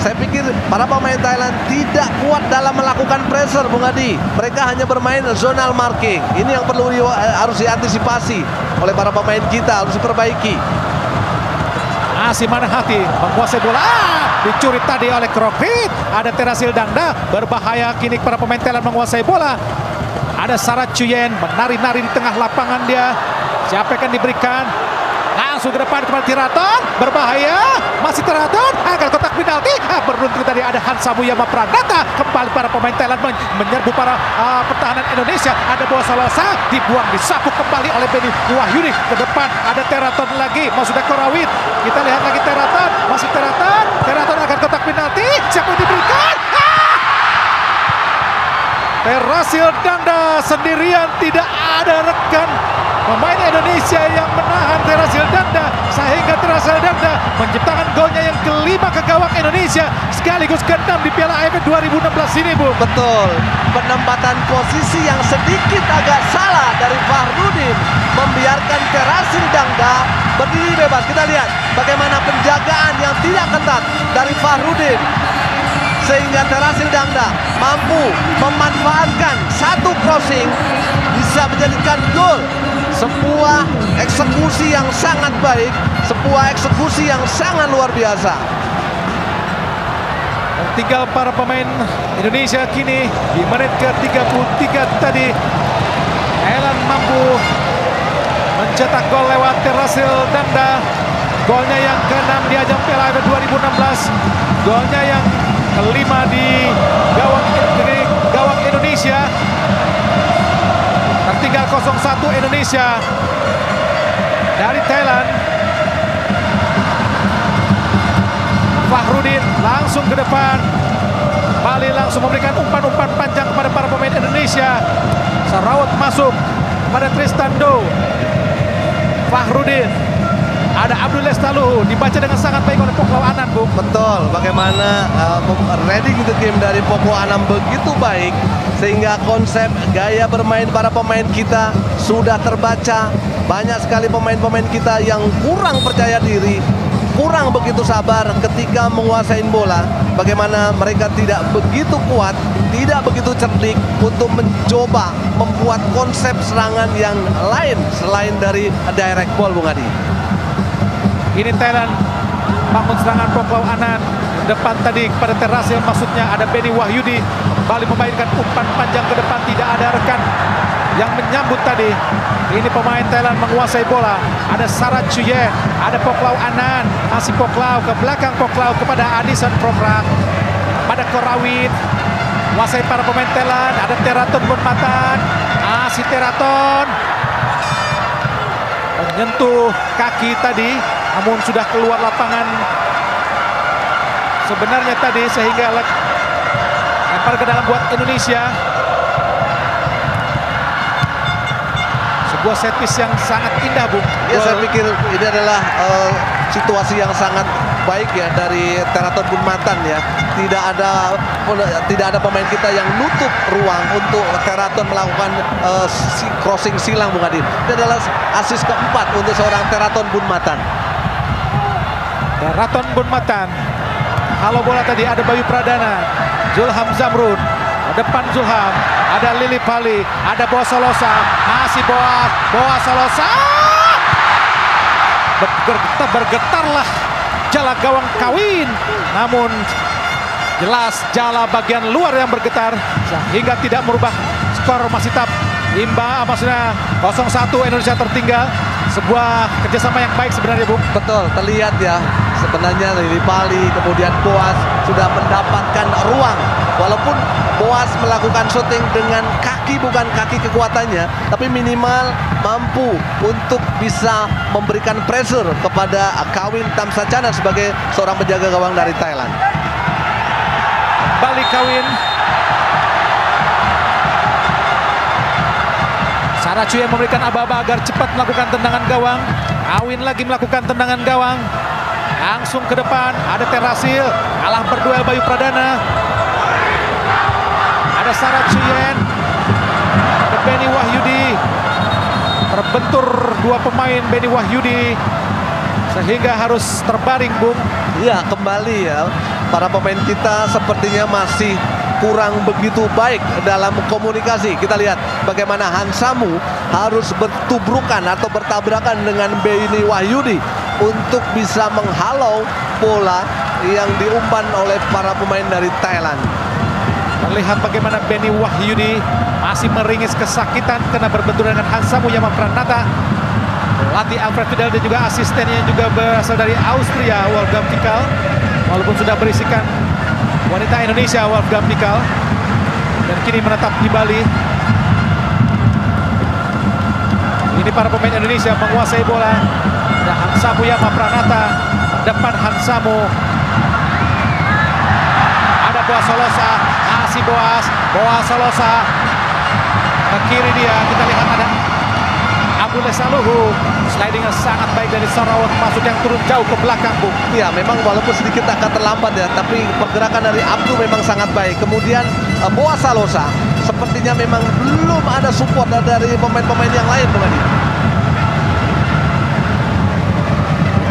Saya pikir para pemain Thailand tidak kuat dalam melakukan pressure, Bung Adi. Mereka hanya bermain zonal marking. Ini yang perlu harus diantisipasi oleh para pemain kita, harus diperbaiki. Masih Manahati menguasai bola. Dicuri tadi oleh Krokrit. Ada Terasil Dangda, berbahaya kini para pemain Thailand menguasai bola. Ada Sarah Chuen menari-nari di tengah lapangan dia. Siapa akan diberikan? Langsung ke depan kepada Teraton, berbahaya, masih Teraton, akan kotak penalti. Beruntung tadi ada Hansa Muyama Pranata. Kembali para pemain Thailand menyerbu para pertahanan Indonesia. Ada Boa Salasa, dibuang, disapu kembali oleh Beni Wahyudi. Ke depan ada Teraton lagi, maksudnya Korawit. Kita lihat lagi Teraton, masih Teraton. Teraton akan kotak penalti. Siapa yang diberikan? Terasil Dangda sendirian, tidak ada rekan pemain Indonesia yang menahan Terasil Dangda, sehingga Terasil Dangda menciptakan golnya yang kelima ke gawang Indonesia sekaligus ke-6 di Piala AFF 2016 ini, Bu. Betul, penempatan posisi yang sedikit agak salah dari Fahrudin membiarkan Terasil Dangda berdiri bebas. Kita lihat bagaimana penjagaan yang tidak ketat dari Fahrudin, sehingga Terasil Dangda mampu memanfaatkan satu crossing bisa menjadikan gol. Sebuah eksekusi yang sangat baik, sebuah eksekusi yang sangat luar biasa. Tinggal para pemain Indonesia kini di menit ke-33 tadi. Thailand mampu mencetak gol lewat Terasil Dangda. Golnya yang ke-6 di ajang Piala AFF 2016. Golnya yang kelima di gawang Indonesia. Tertinggal 0-1 Indonesia dari Thailand. Fahrudin langsung ke depan. Bali langsung memberikan umpan-umpan panjang kepada para pemain Indonesia. Sarawut masuk pada Tristando. Fahrudin. Ada Abdul Lestaluhu, dibaca dengan sangat baik oleh Poklao Anand, Bu. Betul, bagaimana reading the game dari Poklao Anand begitu baik, sehingga konsep gaya bermain para pemain kita sudah terbaca. Banyak sekali pemain-pemain kita yang kurang percaya diri, kurang begitu sabar ketika menguasai bola. Bagaimana mereka tidak begitu kuat, tidak begitu cerdik untuk mencoba membuat konsep serangan yang lain selain dari direct ball, Bung Adi. Ini Thailand bangun serangan Poklao Anand. Depan tadi kepada Terasil, maksudnya ada Beni Wahyudi. Kembali memainkan umpan panjang ke depan, tidak ada rekan yang menyambut tadi. Ini pemain Thailand menguasai bola. Ada Sarah Chuen, ada Poklao Anand. Masih Poklao, ke belakang Poklao kepada Addison Prokrat. Pada Korawit. Kuasai para pemain Thailand. Ada Teraton Bunmatan. Si Teraton menyentuh kaki tadi, namun sudah keluar lapangan sebenarnya tadi, sehingga lempar ke dalam buat Indonesia. Sebuah set piece yang sangat indah, Bung. Ya, saya pikir ini adalah situasi yang sangat baik ya dari Teraton Bunmatan ya. Tidak ada pemain kita yang nutup ruang untuk Teraton melakukan crossing silang, Bung Adi. Itu adalah assist keempat untuk seorang Teraton Bunmatan. Teraton Bunmatan. Halo bola tadi, ada Bayu Pradana, Zulham Zamrun, depan Zulham, ada Lili Pali, ada Boa Solosa, masih Boa Solosa. Bergetarlah jala gawang Kawin, namun jelas jala bagian luar yang bergetar sehingga tidak merubah skor. Masih tetap imbang, maksudnya 0-1, Indonesia tertinggal. Sebuah kerjasama yang baik sebenarnya, Bung. Betul, terlihat ya. Sebenarnya Lili Pali, kemudian Boas sudah mendapatkan ruang. Walaupun Boas melakukan shooting dengan kaki, bukan kaki kekuatannya, tapi minimal mampu untuk bisa memberikan pressure kepada Kawin Tamsacana sebagai seorang penjaga gawang dari Thailand. Balik Kawin. Saracu yang memberikan aba-aba agar cepat melakukan tendangan gawang. Kawin lagi melakukan tendangan gawang. Langsung ke depan, ada Terasil, kalah berduel Bayu Pradana. Ada Saracuyen, ada Benny Wahyudi. Terbentur dua pemain Benny Wahyudi sehingga harus terbaring, Bung. Iya, kembali ya. Para pemain kita sepertinya masih kurang begitu baik dalam komunikasi. Kita lihat bagaimana Hansamu harus bertubrukan atau bertabrakan dengan Benny Wahyudi untuk bisa menghalau bola yang diumpan oleh para pemain dari Thailand. Terlihat bagaimana Benny Wahyudi masih meringis kesakitan karena berbenturan dengan Hansamu Yamapranata. Pelatih Alfred Fidel dan juga asistennya juga berasal dari Austria, Wolfgang Pikal. Walaupun sudah berisikan wanita Indonesia, Wolfgang Pikal, dan kini menetap di Bali. Ini para pemain Indonesia menguasai bola. Ada Hansamu Yamapranata, depan Hansamu. Ada Boa Solosa, masih Boa Solosa. Ke kiri dia, kita lihat ada Abdul Saluhu. Sliding yang sangat baik dari Sarawak, masuk yang turun jauh ke belakang, Bung. Ya, memang walaupun sedikit agak terlambat ya, tapi pergerakan dari Abdul memang sangat baik. Kemudian Boa Solosa sepertinya memang belum ada support dari pemain-pemain yang lain, Bung Adi.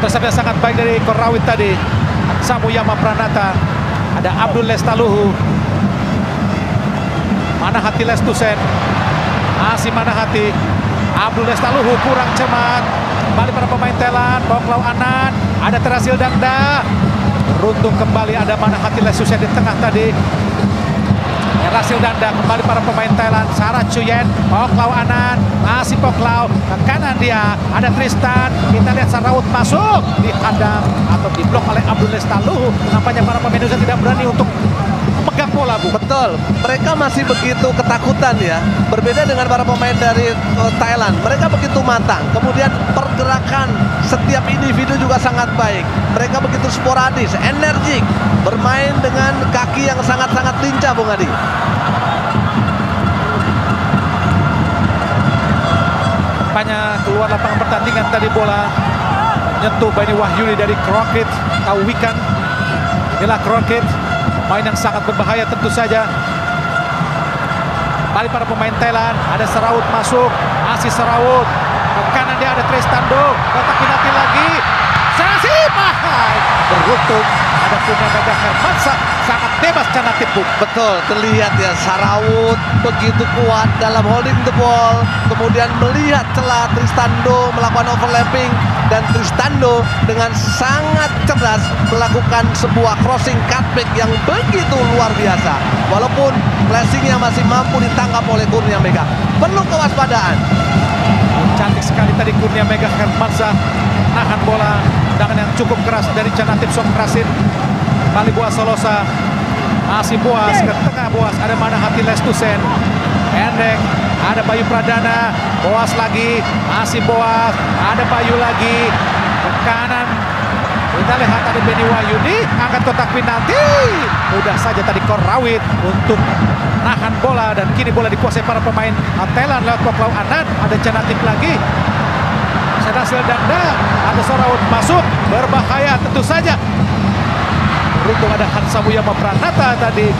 Tersebut sangat baik dari Korawit tadi. Hansamu Yamapranata, ada Abdul Lestaluhu, Manahati Lestusen, masih Manahati. Abdul Lestaluhu kurang cermat. Kembali para pemain Thailand. Poklau Anan, ada Terasil Dangda. Beruntung kembali ada Manahati Lestusen di tengah tadi. Terasil Dangda, kembali para pemain Thailand. Saracuyen, Poklau Anan, masih Poklau. Ke kanan dia ada Tristan. Kita lihat Sarawut masuk, dihadang atau diblok oleh Abdul Lestaluhu. Nampaknya para pemain Indonesia tidak berani untuk memegang bola, Bu. Betul, mereka masih begitu ketakutan ya. Berbeda dengan para pemain dari Thailand, mereka begitu matang. Kemudian pergerakan setiap individu juga sangat baik. Mereka begitu sporadis, energik, bermain dengan kaki yang sangat-sangat lincah, Bung Adi. Nampaknya keluar lapangan pertandingan tadi bola menyentuh Benny Wahyudi dari Crockett Kawikan. Inilah Crockett, pemain yang sangat berbahaya tentu saja. Balik para pemain Thailand, ada Sarawut masuk, masih Sarawut. Ke kanan dia ada Tristando, kotak penalti lagi. Sasi Mahai, beruntung ada Kurnia Mega Hermansyah, sangat bebas Cana Tipuk. Betul, terlihat ya Sarawut begitu kuat dalam holding the ball. Kemudian melihat celah Tristando melakukan overlapping. Dan Tristando dengan sangat cerdas melakukan sebuah crossing cutback yang begitu luar biasa. Walaupun flashingnya masih mampu ditangkap oleh Kurnia Mega. Perlu kewaspadaan. Cantik sekali tadi Kurnia Mega Hermansyah nahan bola. Tendangan yang cukup keras dari Canatip Sokrasin. Kembali Boa Solosa. Masih Boas ke tengah, Boas. Ada mana hati Lestusen. Pendek. Ada Bayu Pradana. Boas lagi. Masih Boas. Ada Bayu lagi. Ke kanan. Kita lihat ada Beni Wahyudi. Angkat kotak penalti. Mudah saja tadi Korawit untuk nahan bola. Dan kini bola dikuasai para pemain Thailand lewat Poklau Anand. Ada Canatip lagi. Sedasil Dangda. Ada Sorawut masuk. Berbahaya tentu saja. Beruntung ada Hansa Muyama Pranata tadi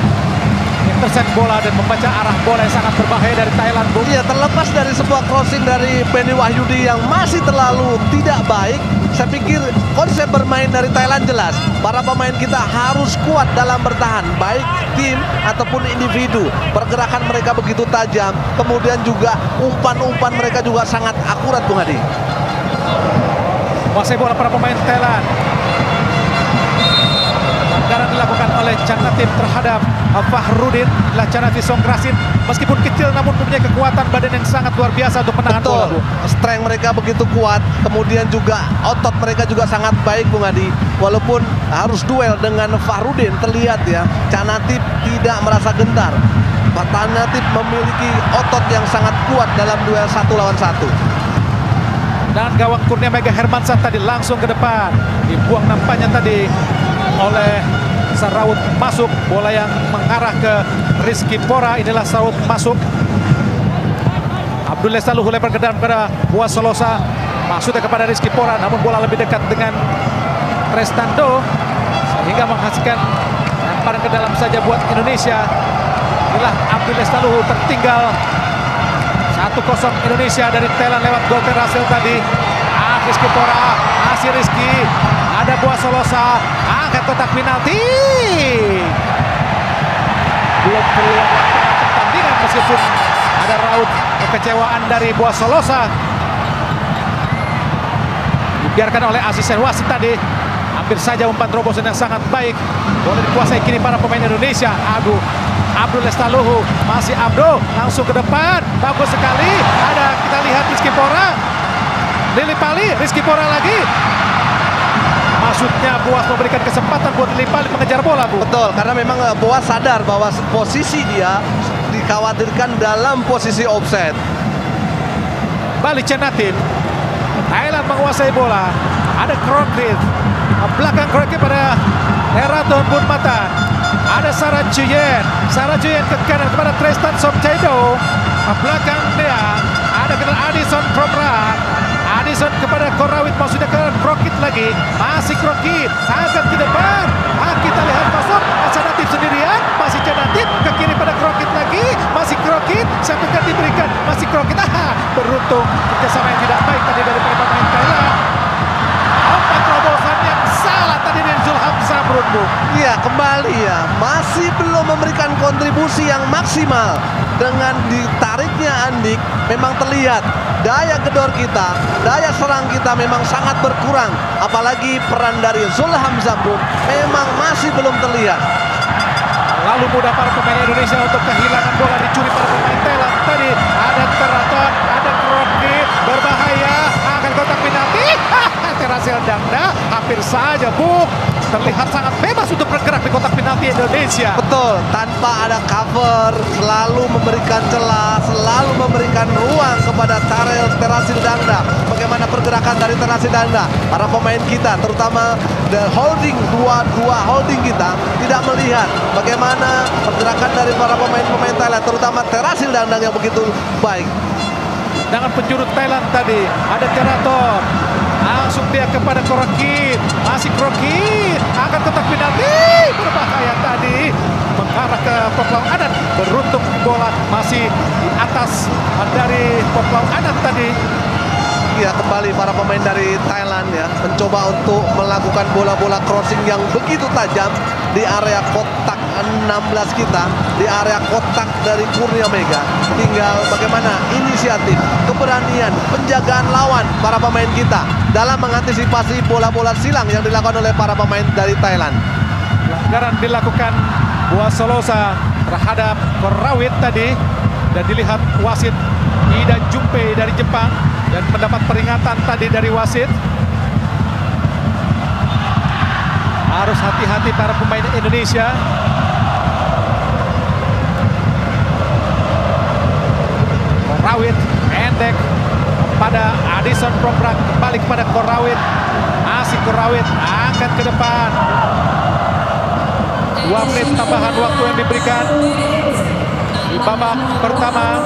intercept bola dan membaca arah bola yang sangat berbahaya dari Thailand, Bung. Iya, terlepas dari sebuah crossing dari Beni Wahyudi yang masih terlalu tidak baik, saya pikir konsep bermain dari Thailand jelas. Para pemain kita harus kuat dalam bertahan, baik tim ataupun individu. Pergerakan mereka begitu tajam, kemudian juga umpan-umpan mereka juga sangat akurat, Bung Hadi. Kuasai bola para pemain Thailand. Pelanggaran dilakukan oleh Canatip terhadap Fahrudin. Canatip Songkrasin meskipun kecil namun mempunyai kekuatan badan yang sangat luar biasa untuk menahan bola. Strength mereka begitu kuat, kemudian juga otot mereka juga sangat baik, Bung Adi. Walaupun harus duel dengan Fahrudin, terlihat ya Canatip tidak merasa gentar. Canatip memiliki otot yang sangat kuat dalam duel 1 lawan 1. Dan gawang Kurnia Mega Hermansyah tadi langsung ke depan. Dibuang nampaknya tadi oleh Sarawut masuk. Bola yang mengarah ke Rizky Pora. Inilah Sarawut masuk. Abdul Lestaluhu lebar ke dalam kepada Boas Solosa. Maksudnya kepada Rizky Pora. Namun bola lebih dekat dengan Restando. Sehingga menghasilkan lemparan ke dalam saja buat Indonesia. Inilah Abdul Lestaluhu tertinggal 1-0 Indonesia dari Thailand lewat gol berhasil tadi. Rizky Pora, masih Rizky. Ada Boas Solosa, angkat kotak penalti. Belum keluar pertandingan meskipun ada raut kekecewaan dari Boas Solosa. Dibiarkan oleh asisten wasit tadi. Hampir saja umpan terobosan yang sangat baik. Boleh dikuasai kini para pemain Indonesia. Abdul Lestaluhu, masih Abdo, langsung ke depan, bagus sekali. Ada kita lihat Rizky Pora, Lili Pali, Rizky Pora lagi. Maksudnya Boas memberikan kesempatan buat Lili Pali mengejar bola, Bu. Betul, karena memang Boas sadar bahwa posisi dia dikhawatirkan dalam posisi offside. Balik Canatip, Thailand menguasai bola. Ada Krokrit, belakang Krokrit pada Heraton Bunmatan. Ada Sarah Chuyen ke kanan kepada Tristan Somchaido. Belakang dia ada kepada Addison Probra. Addison kepada Korawit, maksudnya ke Krokit lagi. Masih Krokit, akan ke depan. Kita lihat masuk Canatip sendirian. Masih Canatip ke kiri pada Krokit lagi. Masih Krokit, siapa yang diberikan? Masih Krokit. Beruntung kerjasama yang tidak baik tadi dari pemain Thailand. Umpan terobosan yang salah tadi dari Zulham Zamrun, Bu. Iya, kembali ya, masih belum memberikan kontribusi yang maksimal. Dengan ditariknya Andik, memang terlihat daya gedor kita, daya serang kita memang sangat berkurang. Apalagi peran dari Zulham Zamrun memang masih belum terlihat. Lalu mudah para pemain Indonesia untuk kehilangan bola, dicuri para pemain Thailand. Tadi ada Teraton, ada Krokit, berbahaya, akan kotak penalti. Terasil Dangda hampir saja, Bu. Terlihat sangat bebas untuk bergerak di kotak penalti Indonesia. Betul, tanpa ada cover, selalu memberikan celah, selalu memberikan ruang kepada Terasil Dangda. Bagaimana pergerakan dari Terasil Dangda? Para pemain kita, terutama holding, dua holding kita, tidak melihat bagaimana pergerakan dari para pemain-pemain Thailand, terutama Terasil Dangda yang begitu baik. Dengan penjuru Thailand tadi, ada Teraton. Langsung dia kepada Krokit, masih Krokit, akan kotak penalti, berbahaya tadi, mengarah ke Poklau Anand. Beruntung bola masih di atas dari Poklau Anand tadi. Ya, kembali para pemain dari Thailand ya mencoba untuk melakukan bola-bola crossing yang begitu tajam di area kotak 16 kita, di area kotak dari Kurnia Mega. Tinggal bagaimana inisiatif, keberanian, penjagaan lawan para pemain kita dalam mengantisipasi bola-bola silang yang dilakukan oleh para pemain dari Thailand. Pelanggaran dilakukan Boas Solosa terhadap Korawit tadi, dan dilihat wasit Ida Jumpe dari Jepang dan mendapat peringatan tadi dari wasit. Harus hati-hati para pemain Indonesia. kepada Addison Prongbrak, kembali kepada Korawit. Masih Korawit, angkat ke depan. 2 menit tambahan waktu yang diberikan di babak pertama.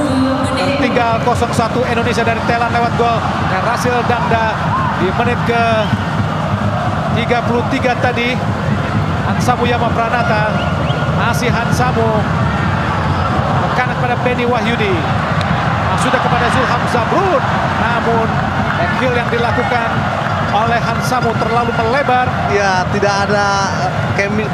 Tertinggal 0-1 Indonesia dari Thailand lewat gol dan Rasil Dangda di menit ke 33 tadi. Hansamu Yama Pranata, masih Hansamu, tekanan kepada Benny Wahyudi, sudah kepada Zulham Zamrud, namun kill yang dilakukan oleh Hansamu terlalu melebar. Ya, tidak ada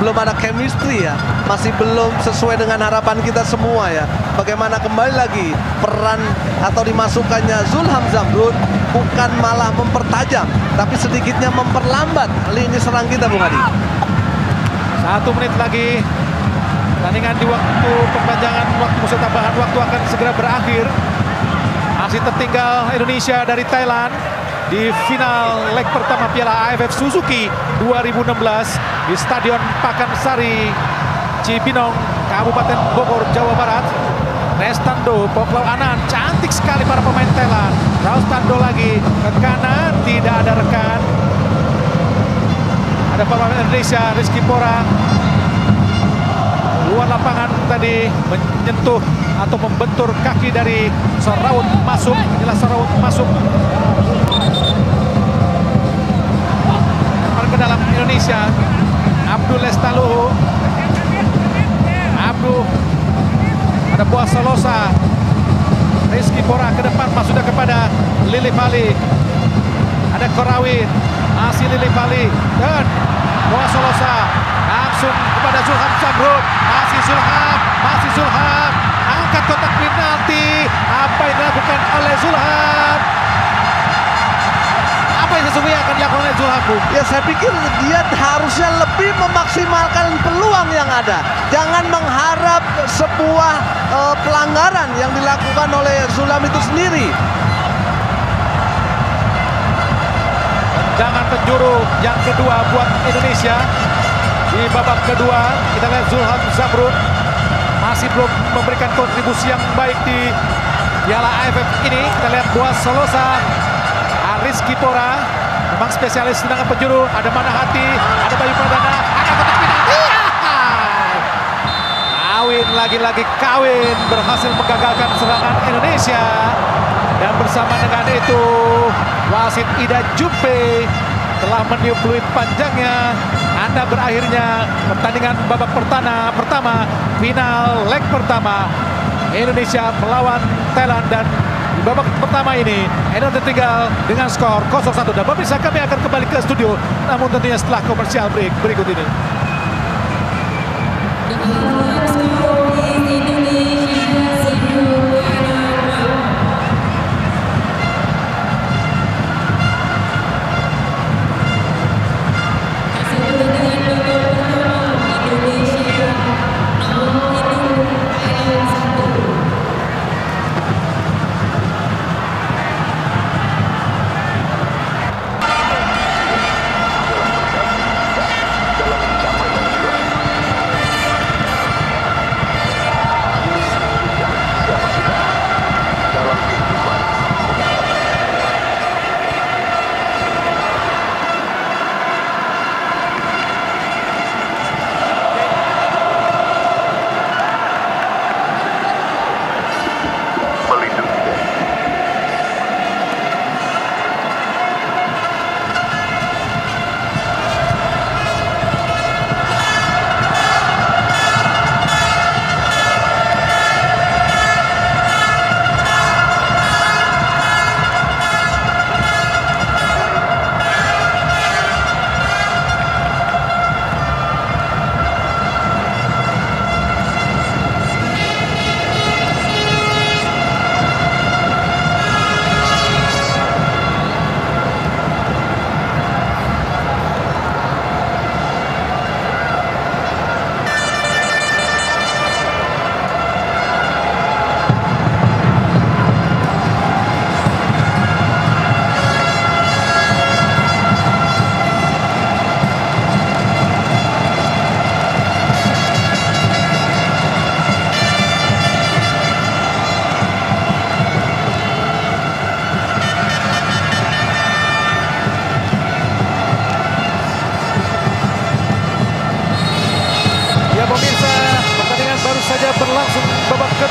belum ada chemistry ya. Masih belum sesuai dengan harapan kita semua ya. Bagaimana kembali lagi peran atau dimasukkannya Zulham Zamrud bukan malah mempertajam, tapi sedikitnya memperlambat lini serang kita, Bung Hadi. 1 menit lagi pertandingan di waktu perpanjangan waktu musim tambahan, waktu akan segera berakhir. Masih tertinggal Indonesia dari Thailand di final leg pertama Piala AFF Suzuki 2016 di Stadion Pakansari, Cibinong, Kabupaten Bogor, Jawa Barat. Restando, Poklau Anan, cantik sekali para pemain Thailand. Restando lagi ke kanan, tidak ada rekan. Ada pemain Indonesia, Rizky Pora, luar lapangan tadi menyentuh atau membentur kaki dari Saraut masuk. Inilah Saraut masuk ke dalam Indonesia. Abdul Lestaluhu, Abdul, ada Boas Solosa, Rizky Pora ke depan, sudah kepada Lili Pali, ada Korawit, masih Lili Pali dan Boas Solosa, langsung kepada Zulham Zamrud, masih Zulham, angkat kotak penalti. Apa yang dilakukan oleh Zulham? Apa yang sesungguhnya akan dilakukan oleh Zulham, Bu? Ya, saya pikir dia harusnya lebih memaksimalkan peluang yang ada. Jangan mengharap sebuah pelanggaran yang dilakukan oleh Zulham itu sendiri. Tendangan penjuru yang kedua buat Indonesia di babak kedua. Kita lihat Zulham Zamrud masih belum memberikan kontribusi yang baik di Piala AFF ini. Kita lihat Boas Solosa, Rizky Pora, memang spesialis tendangan penjuru. Ada Manahati, ada Bayu Pradana, ada kotak penalti. Lagi-lagi Kawin berhasil menggagalkan serangan Indonesia. Dan bersama dengan itu wasit Ida Jumpe telah meniup peluit panjangnya. Anda berakhirnya pertandingan babak pertama final leg pertama Indonesia melawan Thailand, dan di babak pertama ini Indonesia tertinggal dengan skor 0-1. Dan pemirsa, kami akan kembali ke studio namun tentunya setelah komersial break berikut ini. dalam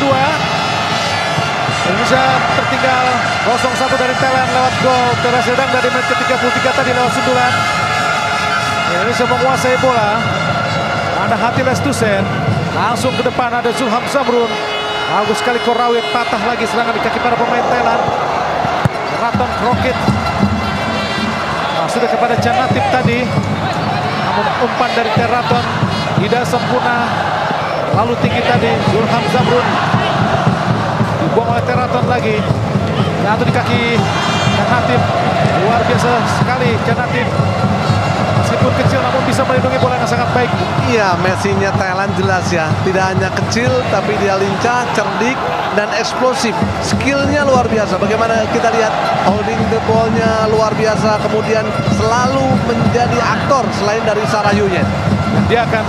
kedua. Indonesia tertinggal 0-1 dari Thailand lewat gol Teras Sedang dari menit ke-33 tadi lewat sundulan. Indonesia menguasai bola. Ada Hati Lestusen. Langsung ke depan ada Zulham Zamrun. Bagus sekali Korawit, patah lagi serangan di kaki para pemain Thailand. Raton Krokit. Sudah kepada Canatif tadi. Namun umpan dari Teraton tidak sempurna. Lalu tinggi tadi Zulham Zamrun. Dibuang oleh Teraton lagi. Jatuh di kaki Canatif. Luar biasa sekali Canatif. Meskipun kecil namun bisa melindungi bola yang sangat baik. Iya, Messi-nya Thailand jelas ya. Tidak hanya kecil tapi dia lincah, cerdik dan eksplosif. Skillnya luar biasa. Bagaimana kita lihat holding the ball-nya luar biasa. Kemudian selalu menjadi aktor selain dari Sarah Yuyen. Dia akan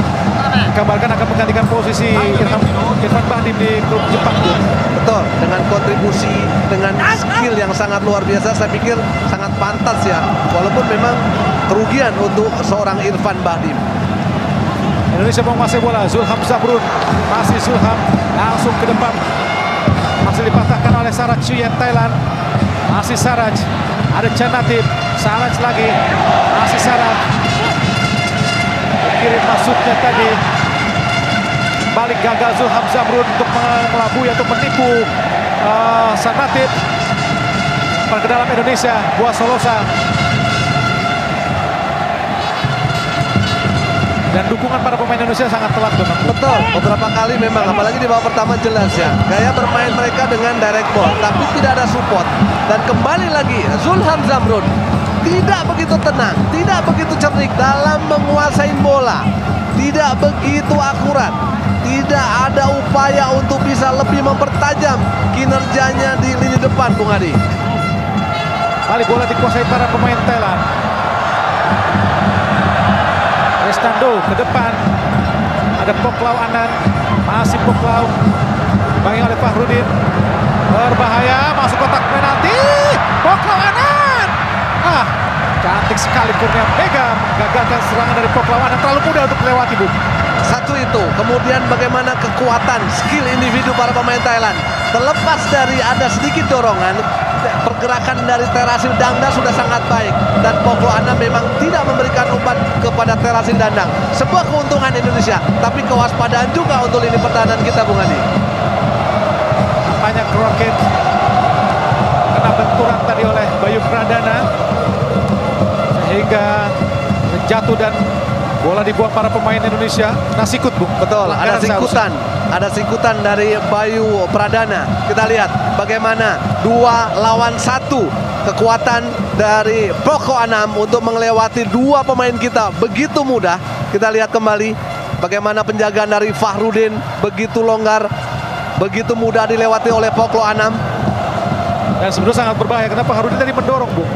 menggantikan posisi Irfan Bahdim di klub Jepang. Betul, dengan kontribusi, dengan skill yang sangat luar biasa, saya pikir sangat pantas ya. Walaupun memang kerugian untuk seorang Irfan Bahdim. Indonesia menguasai bola, Zulham Zamrun, masih Zulham, langsung ke depan. Masih dipatahkan oleh Saraj Yuyen Thailand. Masih Saraj, ada Canatif, Saraj lagi, masih Saraj. Kirim masuknya tadi. Balik gagal Zulham Zamrun untuk melabui atau menipu Canatif. Ke dalam Indonesia, Buah Solosa. Dan dukungan para pemain Indonesia sangat telat. Betul, beberapa kali memang, apalagi di babak pertama jelas ya. Gaya bermain mereka dengan direct ball, tapi tidak ada support. Dan kembali lagi, Zulham Zamrun tidak begitu tenang, tidak begitu cerdik dalam menguasai bola. Tidak begitu akurat. Tidak ada upaya untuk bisa lebih mempertajam kinerjanya di lini depan, Bung Adi. Kali bola dikuasai para pemain Thailand. Restando ke depan. Ada Poklau Anan. Masih Poklau. Dibangi oleh Fahrudin. Berbahaya. Masuk kotak penalti. Poklau Anan. Cantik sekali Kurnia Mega menggagalkan serangan dari Poklau Anan. Terlalu mudah untuk melewati, Bu. Satu itu. Kemudian bagaimana kekuatan, skill individu para pemain Thailand. Terlepas dari ada sedikit dorongan, pergerakan dari Terasil Dangda sudah sangat baik. Dan Poklo Anam memang tidak memberikan umpan kepada Terasil Dandang. Sebuah keuntungan Indonesia, tapi kewaspadaan juga untuk lini pertahanan kita, Bung Adi. Banyak Kroket kena benturan tadi oleh Bayu Pradana. Sehingga jatuh dan bola dibuang para pemain Indonesia. Sikut, Bung. Betul, ada sikutan. Ada sikutan dari Bayu Pradana. Kita lihat bagaimana 2 lawan 1 kekuatan dari Poklo Anam untuk melewati 2 pemain kita begitu mudah. Kita lihat kembali bagaimana penjagaan dari Fahrudin begitu longgar, begitu mudah dilewati oleh Poklo Anam. Dan sebenarnya sangat berbahaya. Kenapa Fahrudin tadi mendorong, Bung?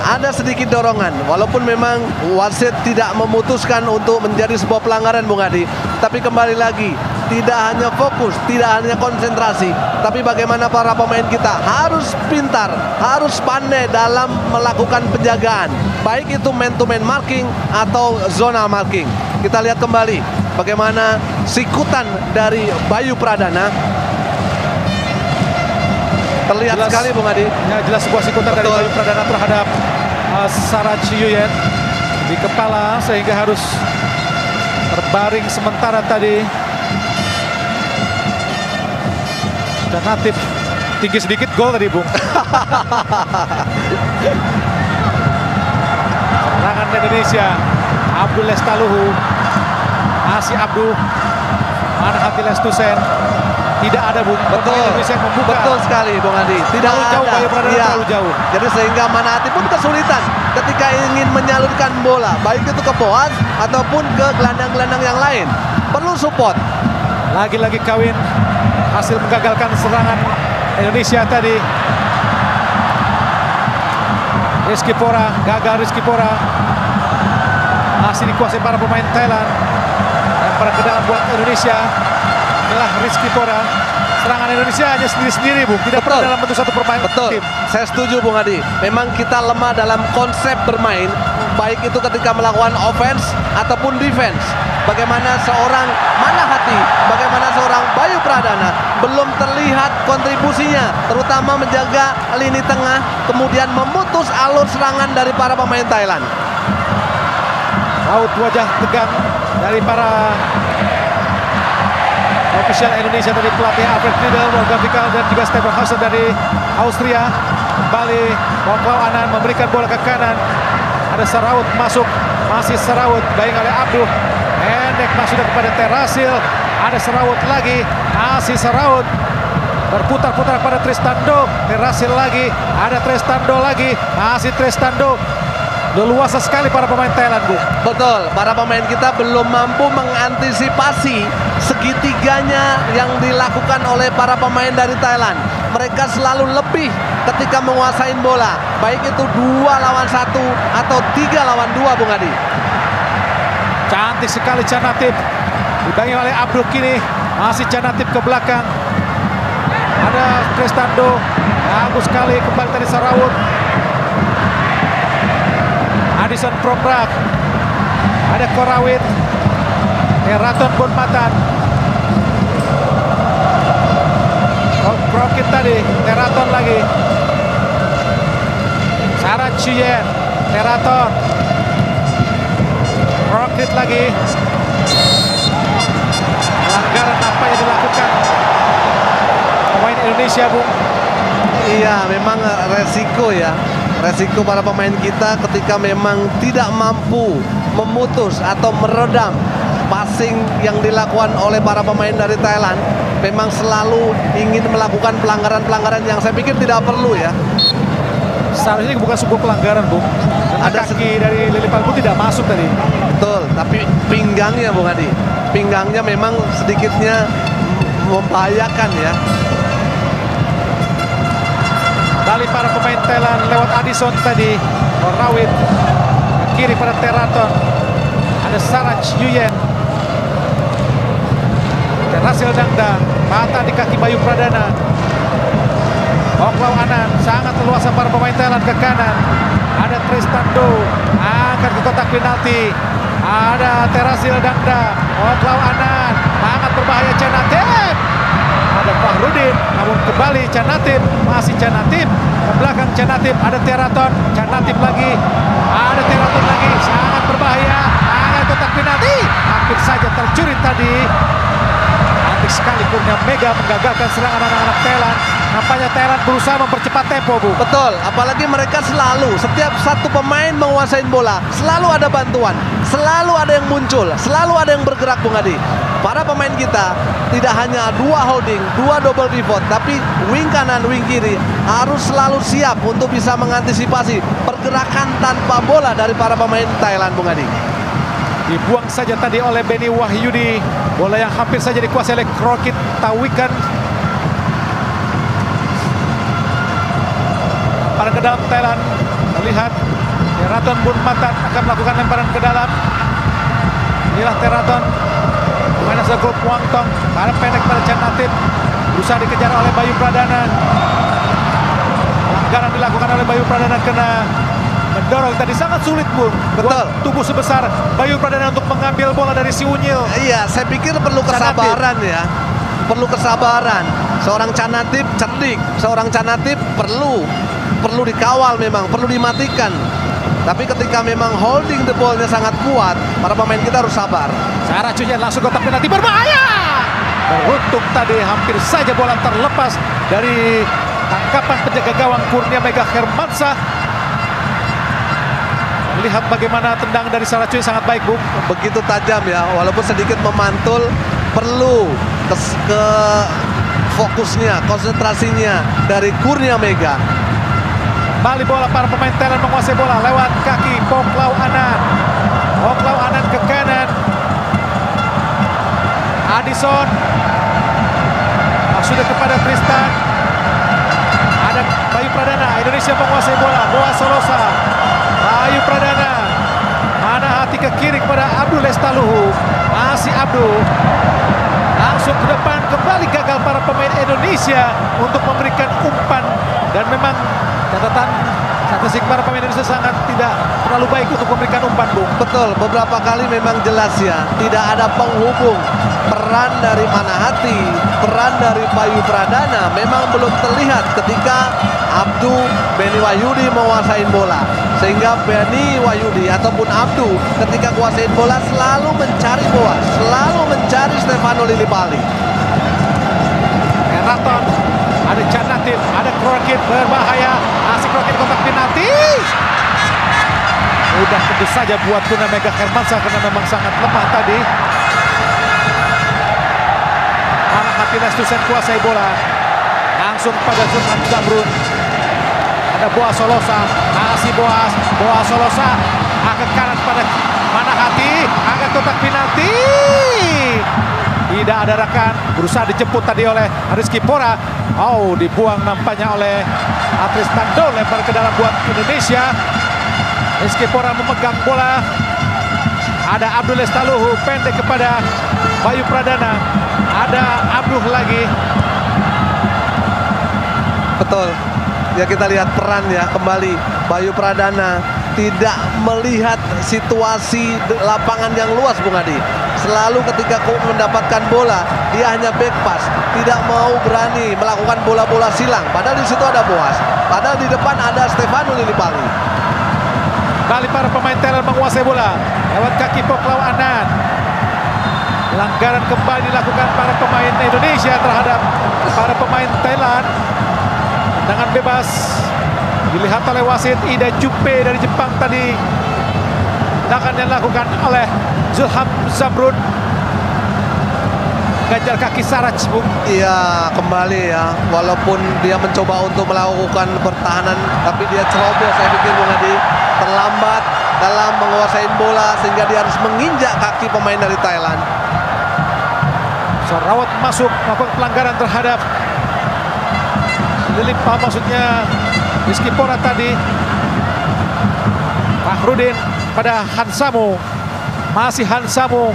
Ada sedikit dorongan, walaupun memang wasit tidak memutuskan untuk menjadi sebuah pelanggaran, Bung Adi. Tapi kembali lagi, tidak hanya fokus, tidak hanya konsentrasi, tapi bagaimana para pemain kita harus pintar, harus pandai dalam melakukan penjagaan, baik itu man-to-man marking atau zonal marking. Kita lihat kembali bagaimana sikutan dari Bayu Pradana. Terlihat jelas sekali, Bung Adi. Ya, jelas sebuah sikutan dari Bayu Pradana terhadap Saraj Yuyen di kepala, sehingga harus terbaring sementara tadi. Canatif tinggi sedikit, gol tadi, Bung. Serangan Indonesia. Abdul Lestaluhu. Masih Abdul. Mana Hati Lestusen. Tidak ada, Bung. Betul. Indonesia yang membuka. Betul sekali, Bung Adi. Tidak terlalu jauh, ada. terlalu jauh. Jadi sehingga Manahati pun kesulitan ketika ingin menyalurkan bola, baik itu ke Boaz ataupun ke gelandang-gelandang yang lain. Perlu support. Lagi-lagi Kawin hasil menggagalkan serangan Indonesia tadi. Rizky Pora, gagal Rizky Pora. Masih dikuasai para pemain Thailand. Lempar ke dalam buat Indonesia. Inilah Rizky Pora. Serangan Indonesia hanya sendiri-sendiri, Bung. Tidak pernah dalam bentuk satu permainan tim. Saya setuju, Bung Adi. Memang kita lemah dalam konsep bermain, baik itu ketika melakukan offense ataupun defense. Bagaimana seorang Manahati, bagaimana seorang Bayu Pradana belum terlihat kontribusinya, terutama menjaga lini tengah, kemudian memutus alur serangan dari para pemain Thailand. Raut wajah tegang dari para ofisial Indonesia dari pelatih Alfred Riedel, Wolfgang Vikal dan juga Stefan Hausser dari Austria. Kembali Oklau Anand memberikan bola ke kanan. Ada Saraut masuk, masih Saraut baik oleh Abduh. Pendek masuknya kepada Terasil. Ada Saraut lagi, masih Saraut. Berputar-putar pada Tristando. Terasil lagi, ada Tristando lagi, masih Tristando. Leluasa sekali para pemain Thailand, Bu. Betul, para pemain kita belum mampu mengantisipasi segitiganya yang dilakukan oleh para pemain dari Thailand. Mereka selalu lebih ketika menguasai bola, baik itu 2 lawan 1 atau 3 lawan 2, Bung Adi. Cantik sekali Canatip, dibangi oleh Abdul kini, masih Canatip ke belakang. Ada Tristando, bagus sekali kembali tadi Saraut. Adison Probrak, ada Korawit, Teraton Bonmatan, Krokit tadi, Teraton lagi, Sarah Chuyen, Teraton, Krokit lagi. Pelanggaran apa yang dilakukan pemain Indonesia, Bung? Iya, memang resiko ya. Resiko para pemain kita ketika memang tidak mampu memutus atau meredam passing yang dilakukan oleh para pemain dari Thailand, memang selalu ingin melakukan pelanggaran-pelanggaran yang saya pikir tidak perlu ya. Seharusnya bukan sebuah pelanggaran, Bung. Ada kaki dari Lilliput pun tidak masuk tadi. Betul, tapi pinggangnya, Bung Adi, pinggangnya memang sedikitnya membahayakan ya. Kembali para pemain Thailand lewat Adison tadi. Korawit ke kiri pada Teraton. Ada Sarach Yuyen. Terasil Dangda, mata di kaki Bayu Pradana. Oklau Anand, sangat leluasa para pemain Thailand ke kanan. Ada Tristando, angkat ke kotak penalti. Ada Terasil Dangda, Oklau Anand, sangat berbahaya Canatip. Ada Fahrudin, namun kembali Canatip, masih Canatip. Ke belakang Canatip, ada Teraton, Canatip lagi. Ada Teraton lagi, sangat berbahaya. Angkat kotak penalti, hampir saja tercuri tadi. Cantik sekali Kurnia Mega menggagalkan serangan anak-anak Thailand. Nampaknya Thailand berusaha mempercepat tempo, Bu. Betul, apalagi mereka selalu, setiap satu pemain menguasai bola, selalu ada bantuan, selalu ada yang muncul, selalu ada yang bergerak, Bung Adi. Para pemain kita tidak hanya 2 holding, 2 double pivot, tapi wing kanan, wing kiri harus selalu siap untuk bisa mengantisipasi pergerakan tanpa bola dari para pemain Thailand, Bung Adi. Dibuang saja tadi oleh Benny Wahyudi. Bola yang hampir saja dikuasai oleh Krokit Tawikan. Lemparan ke dalam Thailand. Melihat Teraton Bonmatan akan melakukan lemparan ke dalam. Inilah Teraton. Pemain asal grup Wangtong. Barang pendek pada Canatip. Berusaha dikejar oleh Bayu Pradana. Pelanggaran dilakukan oleh Bayu Pradana kena mendorong tadi, sangat sulit, Bung. Betul. Tubuh sebesar Bayu Pradana untuk mengambil bola dari si Unyil. Iya, saya pikir perlu kesabaran ya. Perlu kesabaran. Seorang Canatip cerdik, seorang Canatip perlu dikawal memang, perlu dimatikan. Tapi ketika memang holding the ball-nya sangat kuat, para pemain kita harus sabar. Sarah Chuyen langsung kotak penalti, berbahaya. Beruntung tadi hampir saja bola terlepas dari tangkapan penjaga gawang Kurnia Mega Hermansyah. Lihat bagaimana tendangan dari Sarah Chuyen sangat baik, Bu. Begitu tajam ya, walaupun sedikit memantul, perlu ke fokusnya, konsentrasinya dari Kurnia Mega. Kembali bola para pemain Thailand menguasai bola lewat kaki Oklau Anand. Oklau Anand ke kanan. Adison. Sudah kepada Tristan. Ada Bayu Pradana. Indonesia menguasai bola. Boa Solosa. Bayu Pradana. Mana hati ke kiri kepada Abdul Lestaluhu. Masih Abdul. Langsung ke depan, kembali gagal para pemain Indonesia untuk memberikan umpan. Dan memang catatan Fisik para pemain Indonesia sangat tidak terlalu baik untuk memberikan umpan, Bung. Betul, beberapa kali memang jelas ya, tidak ada penghubung. Peran dari Manahati, peran dari Bayu Pradana memang belum terlihat ketika Abdu Beni Wahyudi menguasai bola. Sehingga Beni Wahyudi ataupun Abdu ketika kuasain bola selalu mencari Boas, selalu mencari Stefano Lillipali. Teraton, ada Can Natif, ada Kroket berbahaya, asik Kroket kontak penalti. Udah tentu saja buat Kurnia Mega Hermansyah karena memang sangat lemah tadi. Manahati Lestusen kuasai bola, langsung pada Zulham Zamrun. Ada Boas Solosa, masih Boas Solosa, ke kanan pada Manahati, angkat kotak penalti. Tidak ada rekan, berusaha dijemput tadi oleh Rizky Pora. Oh, dibuang nampaknya oleh Atris Tando, lempar ke dalam buat Indonesia. Rizky Pora memegang bola. Ada Abdul Lestaluhu, pendek kepada Bayu Pradana. Ada Abduh lagi. Betul. Ya, kita lihat peran ya kembali Bayu Pradana tidak melihat situasi lapangan yang luas, Bung Adi. Selalu ketika mendapatkan bola dia hanya back pass, tidak mau berani melakukan bola-bola silang. Padahal di situ ada Boas, padahal di depan ada Stefano Lillipali. Kali para pemain Thailand menguasai bola lewat kaki Poklau Anand. Pelanggaran kembali dilakukan para pemain Indonesia terhadap para pemain Thailand. Tendangan bebas dilihat oleh wasit Ida Juppe dari Jepang tadi. Tendangan yang dilakukan oleh Zulham Zamrun. Ganjal kaki Saraj, Bung. Iya, kembali ya. Walaupun dia mencoba untuk melakukan pertahanan, tapi dia ceroboh, saya pikir, Bung Adi. Terlambat dalam menguasai bola sehingga dia harus menginjak kaki pemain dari Thailand. Sarawat masuk melakukan pelanggaran terhadap maksudnya Rizky Pora tadi. Fahrudin pada Hansamu, masih Hansamu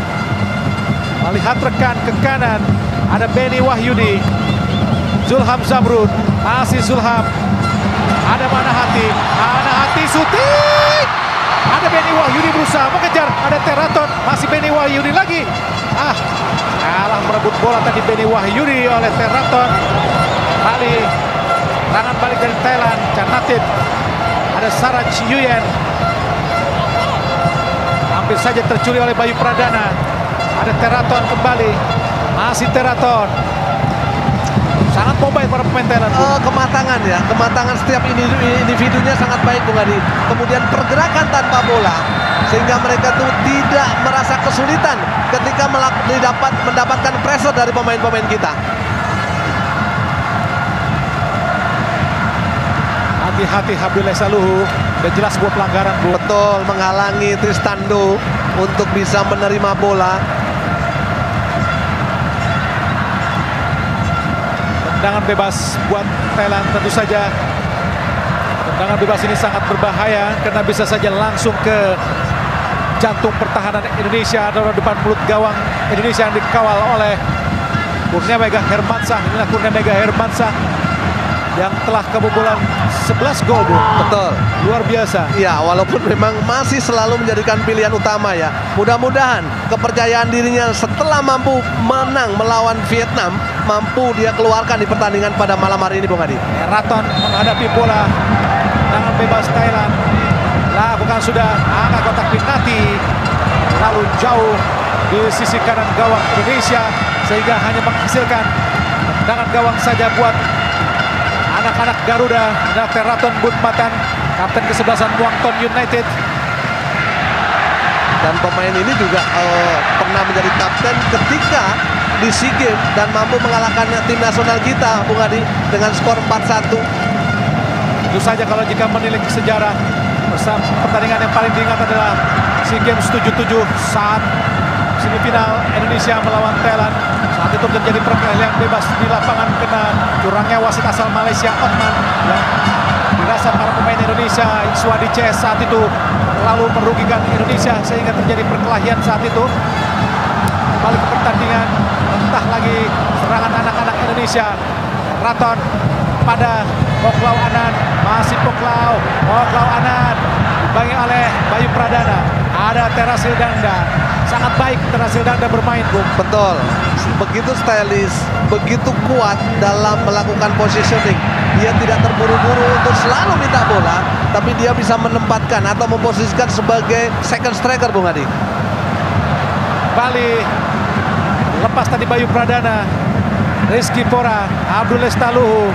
melihat rekan ke kanan, ada Beni Wahyudi, Zulham Zamrun, masih Zulham, ada Manahati syuting, ada Beni Wahyudi berusaha mengejar, ada Teraton, masih Beni Wahyudi lagi, kalah merebut bola tadi Beni Wahyudi oleh Teraton. Kali tangan balik dari Thailand, Can Natif, ada Saraj Yuyen, hampir saja tercuri oleh Bayu Pradana. Ada Teraton kembali, masih Teraton. Sangat mobile para pemain Thailand. Kematangan ya, kematangan setiap individunya sangat baik, Bung Adi. Kemudian pergerakan tanpa bola sehingga mereka tuh tidak merasa kesulitan ketika mendapatkan pressure dari pemain-pemain kita. Hati-hati Abdul Lestaluhu, udah jelas sebuah pelanggaran, Bu. Betul, menghalangi Tristando untuk bisa menerima bola. Tendangan bebas buat Thailand tentu saja. Tendangan bebas ini sangat berbahaya karena bisa saja langsung ke jantung pertahanan Indonesia atau depan mulut gawang Indonesia yang dikawal oleh Kurnia Mega Hermansyah. Inilah Kurnia Mega Hermansyah yang telah kebobolan 11 gol, Bu. Betul. Luar biasa. Ya, walaupun memang masih selalu menjadikan pilihan utama ya. Mudah-mudahan kepercayaan dirinya setelah mampu menang melawan Vietnam, mampu dia keluarkan di pertandingan pada malam hari ini, Bung Adi. Raton menghadapi bola. Tangan bebas Thailand. Lakukan sudah angkat kotak penalti. Lalu jauh di sisi kanan gawang Indonesia sehingga hanya menghasilkan tendangan gawang saja buat anak-anak Garuda. Ada Teraton Bunmatan, kapten kesebelasan Muangthong United. Dan pemain ini juga pernah menjadi kapten ketika di SEA Games dan mampu mengalahkan tim nasional kita, Bung Adi, dengan skor 4-1. Tentu saja kalau jika menilik sejarah, pertandingan yang paling diingat adalah SEA Games 77 saat semifinal Indonesia melawan Thailand. Saat itu terjadi perkelahian bebas di lapangan kena curangnya wasit asal Malaysia Otman yang dirasa para pemain Indonesia Iswadi CS saat itu lalu merugikan Indonesia sehingga terjadi perkelahian saat itu. Kembali ke pertandingan, entah lagi serangan anak-anak Indonesia. Raton pada Poklau Anand, masih Poklau Anand dibangi oleh Bayu Pradana. Ada Terasil Dangda, sangat baik Terasil Dangda bermain, Bung. Betul, begitu stylish, begitu kuat dalam melakukan positioning. Dia tidak terburu-buru untuk selalu minta bola, tapi dia bisa menempatkan atau memposisikan sebagai second striker, Bung Adi. Bali lepas tadi Bayu Pradana, Rizky Pora, Abdul Lestaluhu,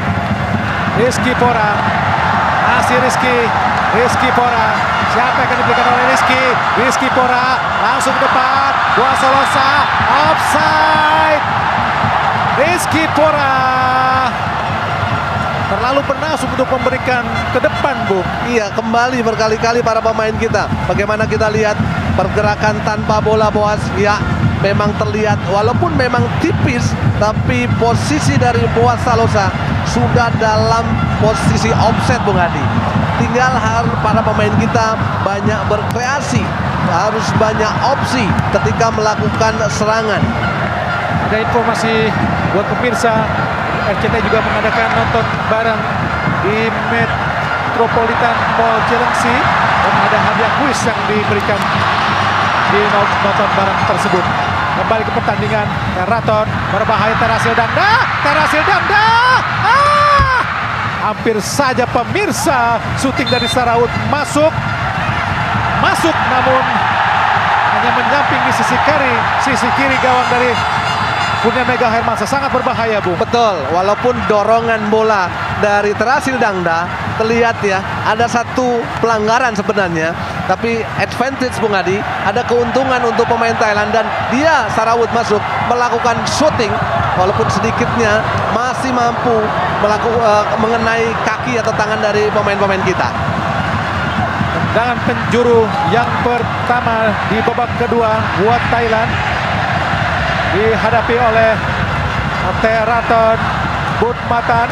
Rizky Pora, masih Rizky Pora. Siapa yang akan diberikan oleh Rizky Pora, langsung ke depan, Boa Solosa, offside. Rizky Pora terlalu bernasib untuk memberikan ke depan, Bung. Iya, kembali berkali-kali para pemain kita. Bagaimana kita lihat pergerakan tanpa bola, Boas. Ya, memang terlihat walaupun memang tipis, tapi posisi dari Boa Salosa sudah dalam posisi offset, Bung Adi. Tinggal harus para pemain kita banyak berkreasi, harus banyak opsi ketika melakukan serangan. Ada informasi buat pemirsa, RCTI juga mengadakan nonton bareng di Metropolitan Mall Cilengsi, dan ada hadiah kuis yang diberikan di nonton bareng tersebut. Kembali ke pertandingan, Teraton berbahaya, Terasil Dangda. Hampir saja pemirsa, syuting dari Sarawut masuk, namun hanya menyampingi sisi kiri gawang dari Kurnia Mega Hermansyah. Sangat berbahaya, Bung. Betul, walaupun dorongan bola dari Terasil Dangda terlihat ya, ada satu pelanggaran sebenarnya, tapi advantage, Bung Adi, ada keuntungan untuk pemain Thailand, dan dia Sarawut masuk melakukan shooting, walaupun sedikitnya masih mampu mengenai kaki atau tangan dari pemain-pemain kita. Tendangan penjuru yang pertama di babak kedua buat Thailand dihadapi oleh Teraton Budmatan,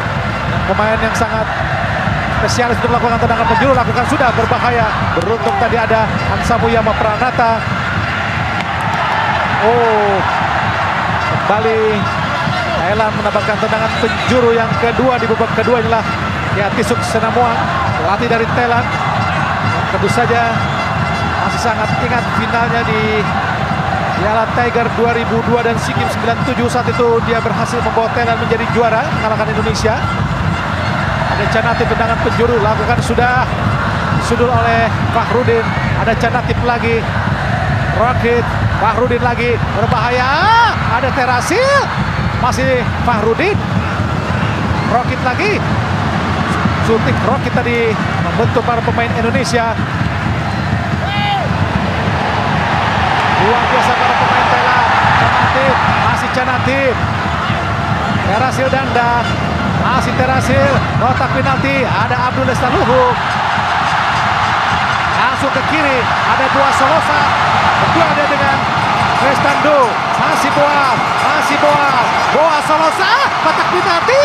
pemain yang sangat spesialis untuk melakukan tendangan penjuru, lakukan sudah berbahaya. Beruntung tadi ada Hansamuyama Pranata. Kembali Thailand menambahkan tendangan penjuru yang kedua di babak kedua. Inilah Yatisuk Senamuang, pelatih dari Thailand. Tentu saja masih sangat ingat finalnya di Piala Tiger 2002 dan SEA Games 97. Saat itu dia berhasil membawa Thailand menjadi juara, mengalahkan Indonesia. Ada Canatip, tendangan penjuru lakukan sudah, disudul oleh Fahrudin. Ada Canatip lagi, Rocket, Fahrudin lagi, berbahaya. Ada Terasil, masih Fahrudin, Rocket lagi. Suntik Rocket tadi membentuk para pemain Indonesia. Luar biasa para pemain Thailand. Canatip, masih Canatip. Terasil Dangda, masih Terasil. Kotak penalti, ada Abdul Lestaluhu. Langsung ke kiri, ada Boa Solosa. Berdua ada dengan Cristando. Masih Boa Solosa. Kotak penalti.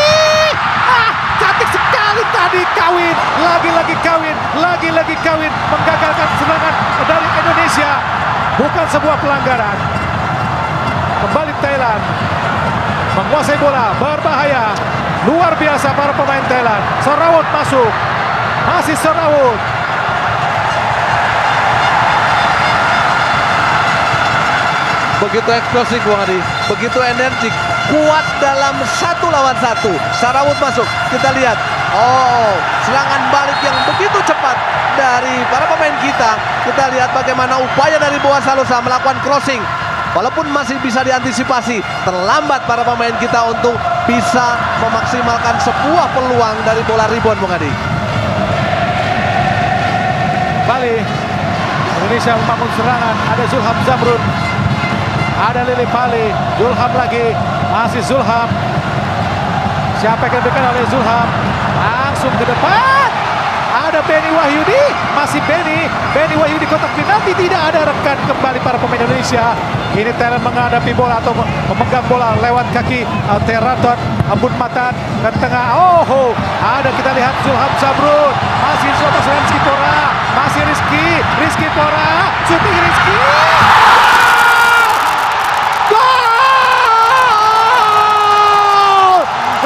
Cantik sekali tadi, kawin. Lagi-lagi kawin. Menggagalkan serangan dari Indonesia. Bukan sebuah pelanggaran. Kembali Thailand menguasai bola, berbahaya. Luar biasa para pemain Thailand. Sarawut masuk. Masih Sarawut. Begitu eksplosif, Bung Adi, begitu energik, kuat dalam 1 lawan 1. Sarawut masuk, kita lihat. Serangan balik yang begitu cepat dari para pemain kita. Kita lihat bagaimana upaya dari Boa Salosa melakukan crossing. Walaupun masih bisa diantisipasi, terlambat para pemain kita untuk bisa memaksimalkan sebuah peluang dari bola rebound, Bung Adi. Bali, Indonesia membangun serangan. Ada Zulham Zamrun, ada Lili Pali, Zulham lagi, masih Zulham. Siapa yang diberikan oleh Zulham? Langsung ke depan. Ada Benny Wahyudi, masih Benny Wahyudi, kotak penalti, tidak ada. Rekan kembali para pemain Indonesia. Ini Thailand menghadapi bola atau memegang bola lewat kaki Teraton Budmatan ke tengah. Ada, kita lihat Zulham Zamrun, masih Rizky Pora, masih Rizky Pora, shooting Rizky.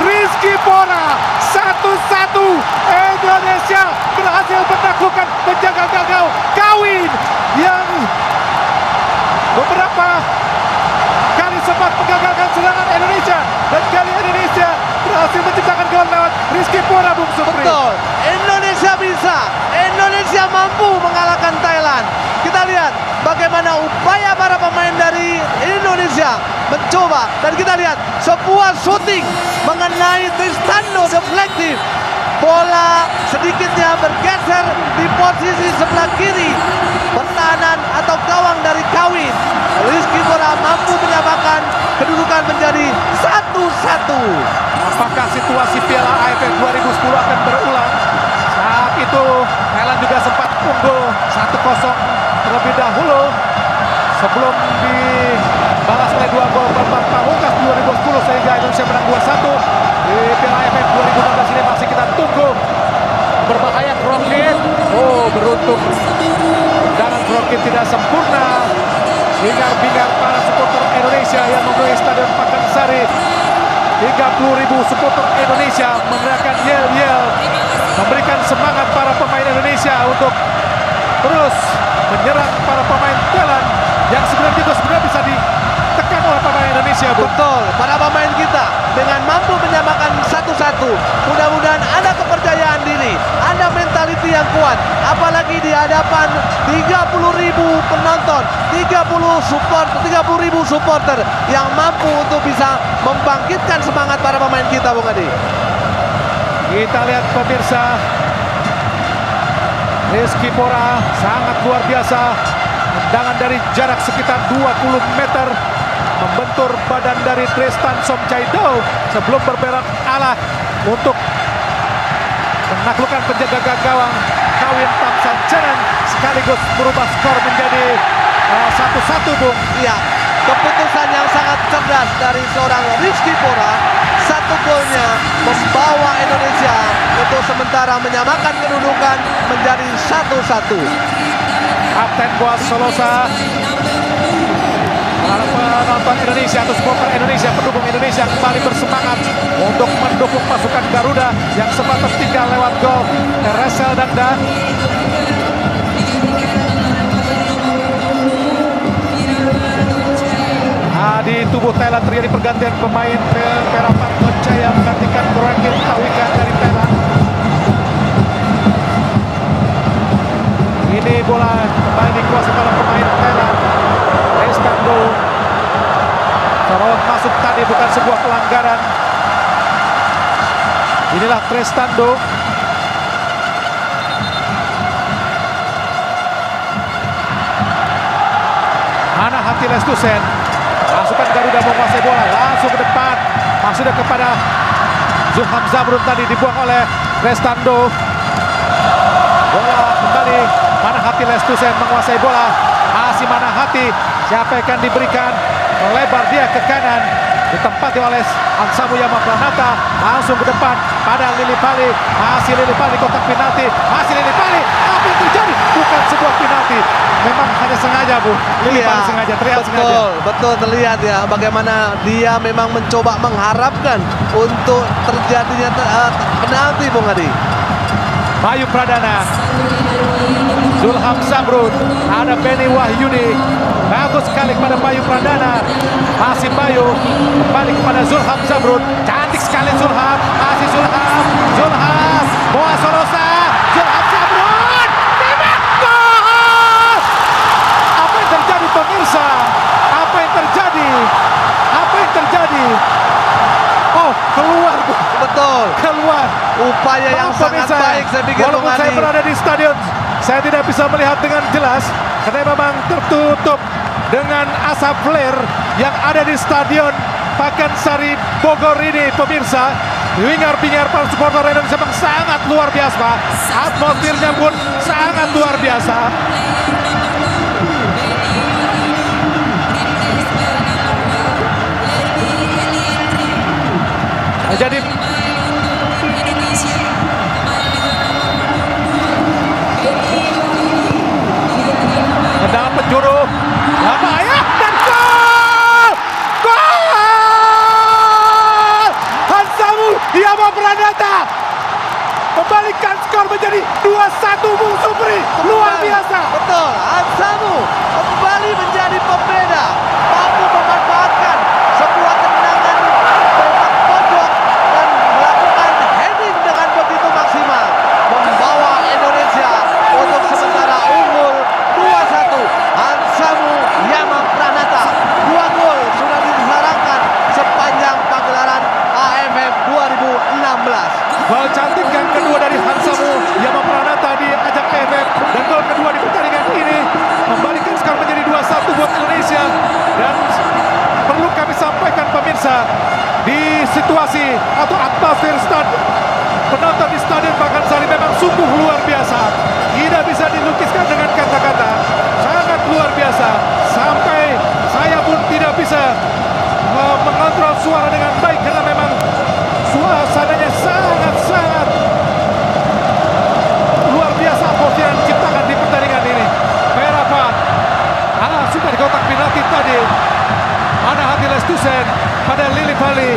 Rizky Pora, 1-1 Indonesia menaklukkan penjaga gawang Kawin yang beberapa kali sempat menggagalkan serangan Indonesia, dan kali Indonesia berhasil menciptakan gol lewat Rizky Pora, Bung Supri. Betul, Indonesia bisa, Indonesia mampu mengalahkan Thailand. Kita lihat bagaimana upaya para pemain dari Indonesia mencoba, dan kita lihat sebuah shooting mengenai Tristando deflective. Bola sedikitnya bergeser di posisi sebelah kiri pertahanan atau gawang dari Kawin. Rizky Pora mampu menyamakan kedudukan menjadi 1-1. Apakah situasi Piala AFF 2010 akan berulang? Saat itu Thailand juga sempat unggul 1-0 terlebih dahulu sebelum dibalas oleh 2 gol babak pamungkas 2010 sehingga Indonesia menang 2-1. Di Piala AFF 2016 ini masih kita tunggu. Berbahaya Kroket. Oh, beruntung tendangan Kroket tidak sempurna. Bingar-bingar para supporter Indonesia yang memenuhi Stadion Pakansari. 30.000 supporter Indonesia meneriakkan yel-yel, memberikan semangat para pemain Indonesia untuk terus menyerang para pemain Thailand yang sebenarnya bisa ditekan oleh pemain Indonesia, Bu. Betul, para pemain kita dengan mampu menyamakan 1-1. Mudah-mudahan ada kepercayaan diri, ada mentaliti yang kuat, apalagi di hadapan 30.000 penonton, 30.000 supporter yang mampu untuk bisa membangkitkan semangat para pemain kita, Bung Adi. Kita lihat pemirsa, Rizky Pora sangat luar biasa. Tendangan dari jarak sekitar 20 meter membentur badan dari Tristan Somchaido sebelum berbelok arah untuk menaklukkan penjaga gawang Kawin Tamsanchanan sekaligus merubah skor menjadi 1-1, Bung. Iya, keputusan yang sangat cerdas dari seorang Rizky Pora. 1 golnya membawa Indonesia untuk sementara menyamakan kedudukan menjadi 1-1. Kapten Boas Solosa, para penonton Indonesia atau supporter Indonesia, pendukung Indonesia kembali bersemangat untuk mendukung pasukan Garuda yang sempat tertinggal lewat gol Resel Dangda. Di tubuh Thailand terjadi pergantian pemain. Perapat Jaya menggantikan Kroket Tawika dari Thailand. Ini bola kembali dikuasai oleh pemain Thailand. Tristando terowongan masuk tadi bukan sebuah pelanggaran. Inilah Tristando. Mana hati Lestusen. Pasukan Garuda menguasai bola langsung ke depan. Maksudnya kepada Zulham Zamrun, tadi dibuang oleh Tristando. Bola kembali Manahati Lestusen menguasai bola. Masih Manahati. Siapa yang akan diberikan? Melebar dia ke kanan. Ditempati oleh Ansamu Yama Pranata. Langsung ke depan pada Lili Pali. Masih Lili Pali kotak penalti. Masih Lili Pali. Apa yang terjadi? Bukan sebuah penalti. Memang hanya sengaja, Bu. Lili Pali sengaja, terlihat sengaja. Betul terlihat ya bagaimana dia memang mencoba mengharapkan untuk terjadinya penalti, Bung Adi. Bayu Pradana, Zulham Zamrun, ada Benny Wahyudi. Bagus sekali kepada Bayu Pradana. Masih Bayu, kembali kepada Zulham Zamrun. Cantik sekali Zulham, masih Zulham. Zulham, Boa Solosa, Zulham Zamrun. Tembak gol! Apa yang terjadi, pemirsa? Apa yang terjadi? Apa yang terjadi? Oh, keluar, Bu. Betul. Keluar. Upaya yang sangat baik, saya pikir, Bung walaupun Adi. saya berada di stadion, saya tidak bisa melihat dengan jelas karena memang tertutup dengan asap flare yang ada di stadion Pakansari Bogor ini, pemirsa. Bingar-bingar para supporter Indonesia memang sangat luar biasa. Atmosfernya pun sangat luar biasa. Jadi tendangan penjuru, ya bahaya dan gol! Gol! Ansamu Yama Pranata membalikan skor menjadi 2-1, Bung Supri. Gol cantik yang kedua dari Hansamu Yama Pranata di ajang AFF, dan gol kedua di pertandingan ini membalikkan skor menjadi 2-1 buat Indonesia. Dan perlu kami sampaikan pemirsa, di situasi atau atmosfer stadion, penonton di Stadion Pakansari memang sungguh luar biasa. Tidak bisa dilukiskan dengan kata-kata. Sangat luar biasa. Sampai saya pun tidak bisa mengontrol suara dengan baik karena memang suasananya sangat-sangat luar biasa atmosfer yang diciptakan di pertandingan ini. Merapat. Sudah di kotak penalti tadi. Manahati Lestusen pada Lili Pali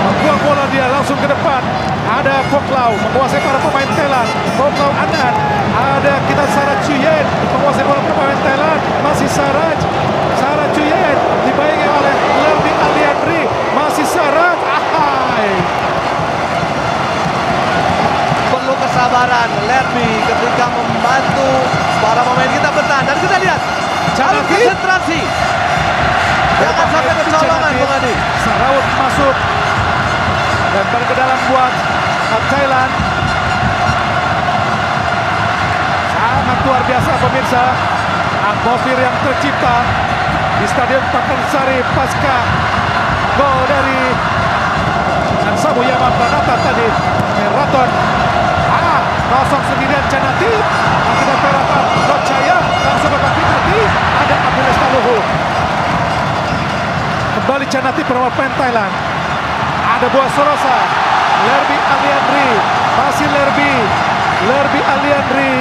membuang bola, dia langsung ke depan. Ada Foklau menguasai para pemain Thailand. Foklau Anan, ada kita Sarah Chuyen menguasai bola pemain Thailand. Masih Sarah Chuyen dibayangi oleh Lerby Aliandri. Masih Sarah. Perlu kesabaran Lerby ketika membantu para pemain kita bertahan, dan kita lihat harus konsentrasi. Jangan sampai kecolongan, Bung Adi. Sarawut masuk dan ke dalam buat Thailand. Sangat luar biasa pemirsa atmosfer yang tercipta di Stadion Pakansari pasca gol dari Hansamu Yama Pranata tadi. Meraton kosong sendirian Canati, tidak Perapat Nocaya langsung ke penalti. Ada Abdul Estaluhu. Kembali Canati pemain Thailand. Ada Boa Sorosa, Lerby Aliandri, masih Lerby Aliandri.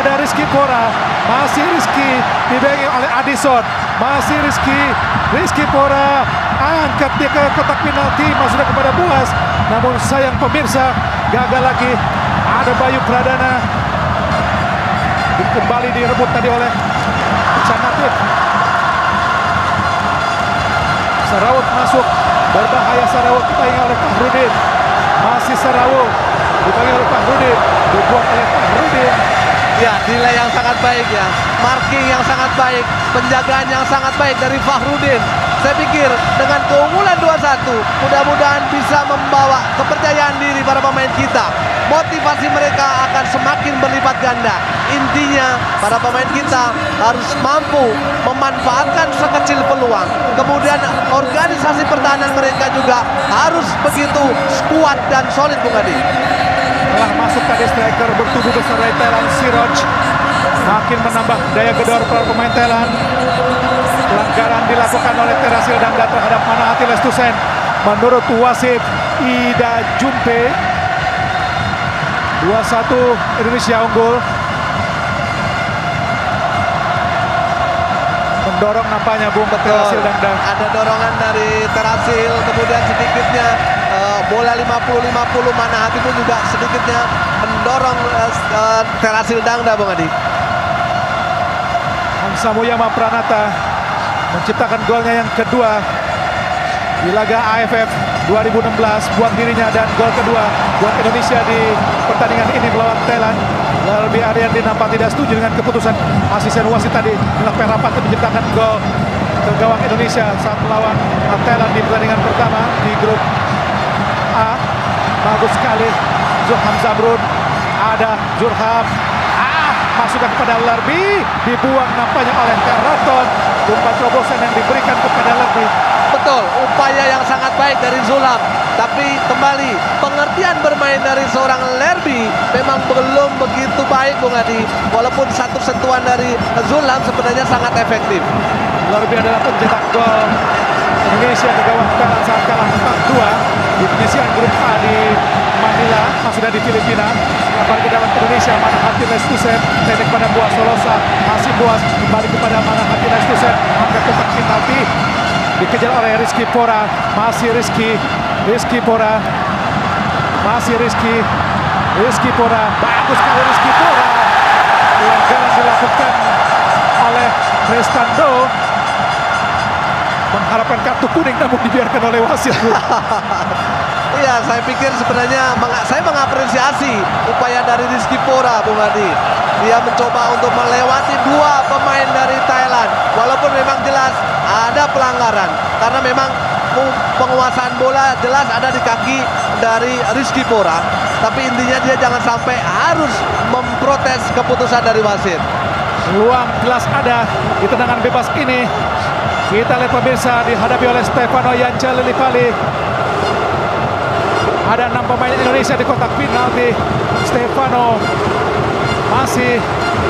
Ada Rizky Pora, masih Rizky dibayangi oleh Addison, masih Rizky Pora angkat dia ke kotak penalti, masuknya kepada Boas. Namun sayang pemirsa, gagal lagi. Ada Bayu Pradana, kembali direbut tadi oleh Canati. Sarawut masuk, berbahaya Sarawut dibayangi oleh Fahrudin. Masih Sarawut dibayangi oleh Fahrudin, dibuang oleh Fahrudin. Ya, nilai yang sangat baik ya, marking yang sangat baik, penjagaan yang sangat baik dari Fahrudin. Saya pikir dengan keunggulan 2-1, mudah-mudahan bisa membawa kepercayaan diri para pemain kita. Motivasi mereka akan semakin berlipat ganda. Intinya, para pemain kita harus mampu memanfaatkan sekecil peluang. Kemudian organisasi pertahanan mereka juga harus begitu kuat dan solid, Bung Adi. Telah masuk tadi striker bertubuh besar dari Thailand, Siroj, makin menambah daya gedor para pemain Thailand. Pelanggaran dilakukan oleh Terasil Dangda terhadap Manahati Lestusen. Menurut wasit Ida Jumpe, 2-1 Indonesia unggul. Mendorong nampaknya Bung Terasil Dangda. Ada dorongan dari Terasil, kemudian sedikitnya bola 50-50, Manahati pun juga sedikitnya mendorong Terasil Dangda, Bung Adi. Hansamu Yama Pranata menciptakan golnya yang kedua di laga AFF 2016 buat dirinya, dan gol kedua buat Indonesia di pertandingan ini melawan Thailand. Lerby Aliandri nampak tidak setuju dengan keputusan asisten wasit tadi. Inilah Perapat menciptakan gol ke gawang Indonesia saat melawan Thailand di pertandingan pertama di grup A. Bagus sekali Zulham Zamrun. Ada Zulham, masukkan kepada Lerby, dibuang nampaknya oleh Karaton. Umpan terobosan yang diberikan kepada Lerby. Betul, upaya yang sangat baik dari Zulham. Tapi kembali, pengertian bermain dari seorang Lerby memang belum begitu baik, Bung Adi. Walaupun satu sentuhan dari Zulham sebenarnya sangat efektif. Lerby adalah pencetak gol Indonesia ke gawang Thailand saat kalah 4-2 di penyisian grup A di Manila, maksudnya di Filipina. Kembali ke dalam Indonesia, Manahati Lestusen, pendek pada Boa Solosa, masih Boas, kembali kepada Manahati Lestusen, angkat kotak penalti, dikejar oleh Rizky Pora, masih Rizky Pora, bagus sekali Rizky Pora. Pelanggaran dilakukan oleh Restando, mengharapkan kartu kuning namun dibiarkan oleh wasit. Iya, saya pikir sebenarnya saya mengapresiasi upaya dari Rizky Pora, Bung Adi. Dia mencoba untuk melewati dua pemain dari Thailand. Walaupun memang jelas ada pelanggaran, karena memang penguasaan bola jelas ada di kaki dari Rizky Pora, tapi intinya dia jangan sampai harus memprotes keputusan dari wasit. Peluang jelas ada di tendangan bebas ini. Kita lihat pemirsa, dihadapi oleh Stefano Yance Lillipali. Ada 6 pemain Indonesia di kotak penalti. Stefano masih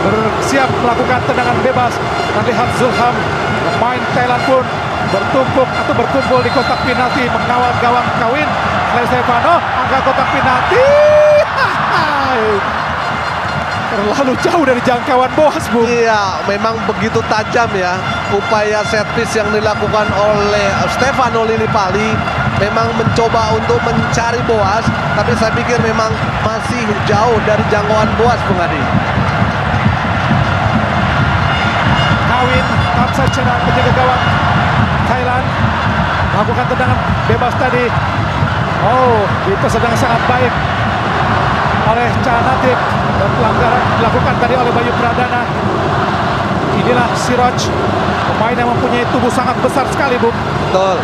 bersiap melakukan tendangan bebas. Dan lihat Zulham, pemain Thailand pun bertumpuk atau berkumpul di kotak penalti mengawal gawang kawin. Stefano angkat kotak penalti. Terlalu jauh dari jangkauan Boas, Bu. Iya, memang begitu tajam ya upaya set piece yang dilakukan oleh Stefano Lillipali. Memang mencoba untuk mencari Boas, tapi saya pikir memang masih jauh dari jangkauan Boas, Bung Adi. Kawin Kamsachana, penjaga gawang Thailand, melakukan tendangan bebas tadi. Oh, itu sedang sangat baik oleh Canatik, dan pelanggaran dilakukan tadi oleh Bayu Pradana. Inilah Siraj, pemain yang mempunyai tubuh sangat besar sekali, Bu. Betul.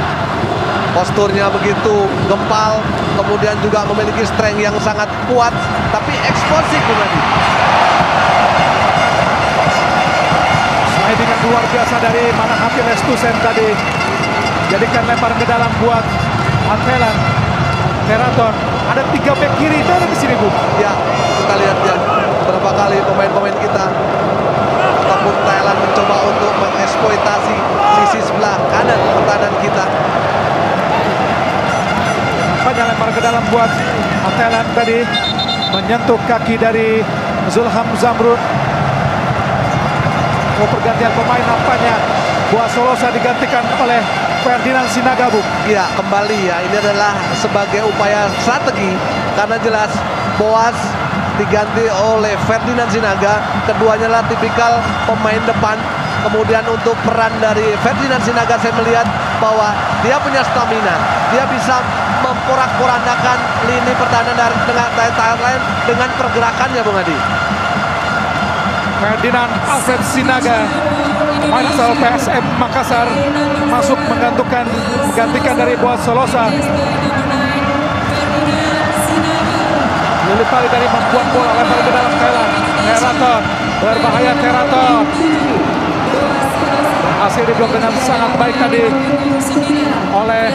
Posturnya begitu gempal, kemudian juga memiliki strength yang sangat kuat, tapi eksplosif, Bung Adi. Sliding yang luar biasa dari Manahati Lestusen tadi. Jadikan lempar ke dalam buat Thailand. Teraton, ada 3 bek kiri dari sini, Bu. Ya, kita lihat ya berapa kali pemain-pemain kita ataupun Thailand mencoba untuk mengeksploitasi sisi sebelah kanan pertahanan kita. Nampaknya lempar ke dalam buat Thailand tadi, menyentuh kaki dari Zulham Zamrud. Oh, pergantian pemain nampaknya Boas Solosa digantikan oleh Ferdinand Sinaga, Bu. Ya, kembali ya, ini adalah sebagai upaya strategi karena jelas Boas diganti oleh Ferdinand Sinaga. Keduanya lah tipikal pemain depan. Kemudian untuk peran dari Ferdinand Sinaga, saya melihat bahwa dia punya stamina. Dia bisa memporak-porandakan lini pertahanan dari Thailand dengan pergerakannya, Bung Adi. Ferdinand Alfred Sinaga, pemain asal PSM Makassar, masuk menggantikan dari Boas Solosa. Lillipali dari membuat bola lempar ke dalam Thailand. Teraton, berbahaya Teraton. Hasil diblok dengan sangat baik tadi oleh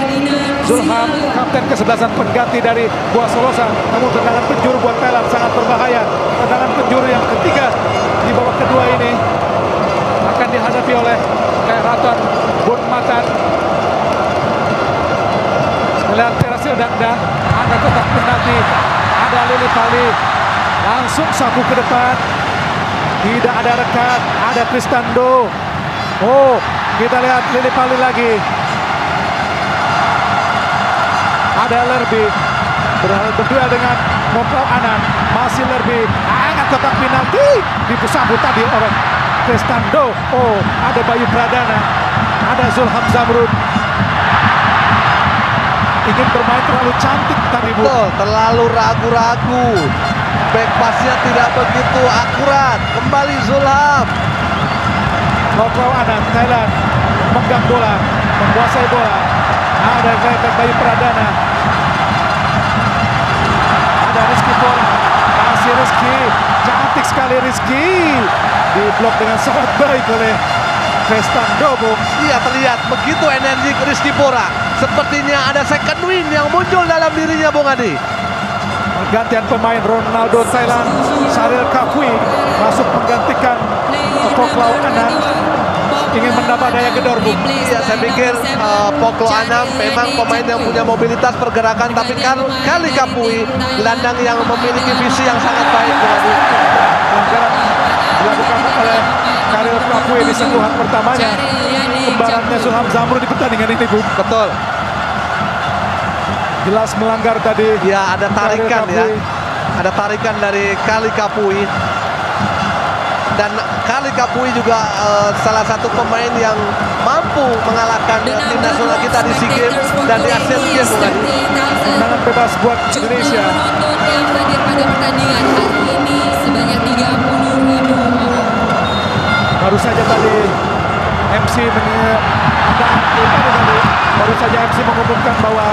Zulham, kapten kesebelasan pengganti dari Boas Solosa. Namun tendangan penjuru buat Thailand sangat berbahaya. Tendangan penjuru yang ketiga di babak kedua ini akan dihadapi oleh Teraton Bunmatan. Melihat Terasil Dangda, angkat kotak penalti. Ada Lillipali, langsung sapu ke depan. Tidak ada rekat, ada Tristando. Oh, kita lihat Lillipali lagi. Ada Lerby, berduel dengan Moplau Anam. Masih Lerby, angkat kotak penalti. Disambut tadi oleh Tristando. Oh, ada Bayu Pradana, ada Zulham Zamrud. Ingin bermain terlalu cantik tadi, Bu. Betul, terlalu ragu-ragu. Back passnya tidak begitu akurat. Kembali Zulham. Moplau Anam, Thailand memegang bola, menguasai bola. Ada Bayu Pradana. Ada Rizky Pora. Masih Rizky. Cantik sekali Rizky. Diblok dengan sangat baik oleh Tristando, Bu. Iya, terlihat begitu energi Rizky Pora. Sepertinya ada second wind yang muncul dalam dirinya, Bung Adi. Pergantian pemain Ronaldo Thailand, Syaril Kapui masuk menggantikan Poklau Anam. Ingin menambah daya gedor, Bu. Ya, saya pikir Poklo Anam memang pemain yang punya mobilitas pergerakan, tapi Kali Kapui gelandang yang memiliki visi yang sangat baik, Bung Adi. Pelanggaran dilakukan oleh Syaril Kapui di sentuhan pertamanya. Kembarannya Zulham Zamrud di pertandingan ini, Bu. Betul. Jelas melanggar tadi. Ya, ada tarikan ya. Ada tarikan dari Kali Kapui. Dan Kali Kapui juga salah satu pemain yang mampu mengalahkan tim nasional kita di SEA Games dan di Asian Games, Bung Adi. Tendangan bebas buat Indonesia. Penonton yang hadir pada pertandingan hari ini sebanyak 30.000. Baru saja tadi MC baru saja MC mengumumkan bahwa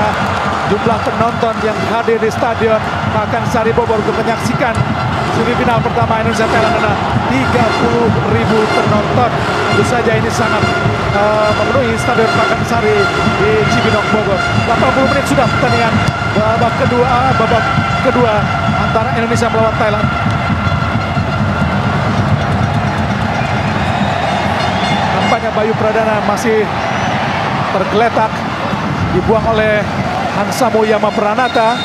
jumlah penonton yang hadir di Stadion Pakansari Bogor untuk menyaksikan semifinal pertama Indonesia Thailand adalah 30.000 penonton. Tentu saja ini sangat memenuhi Stadion Pakansari di Cibinong Bogor. 80 menit sudah pertandingan babak kedua antara Indonesia melawan Thailand. Nampaknya Bayu Pradana masih tergeletak, dibuang oleh Hansamu Yama Pranata.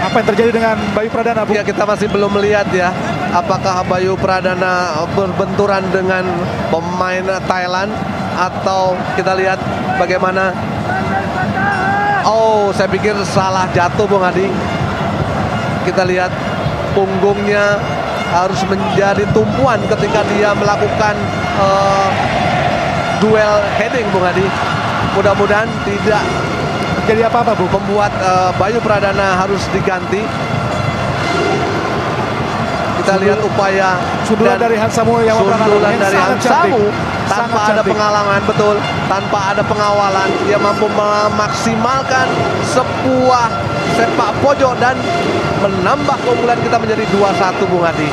Apa yang terjadi dengan Bayu Pradana, Bu? Ya, kita masih belum melihat ya, apakah Bayu Pradana berbenturan dengan pemain Thailand atau kita lihat bagaimana. Oh, saya pikir salah jatuh, Bung Adi. Kita lihat punggungnya harus menjadi tumpuan ketika dia melakukan duel heading, Bung Adi. Mudah-mudahan tidak Jadi apa-apa, Bu? membuat Bayu Pradana harus diganti. Kita lihat upaya sundulan dari Hansamu Yama Pranata, sundulan yang dari sangat Hansamu cantik. tanpa Sangat ada cantik. penghalangan, betul, tanpa ada pengawalan, dia mampu memaksimalkan sebuah sepak pojok dan menambah keunggulan kita menjadi 2-1, Bung Adi.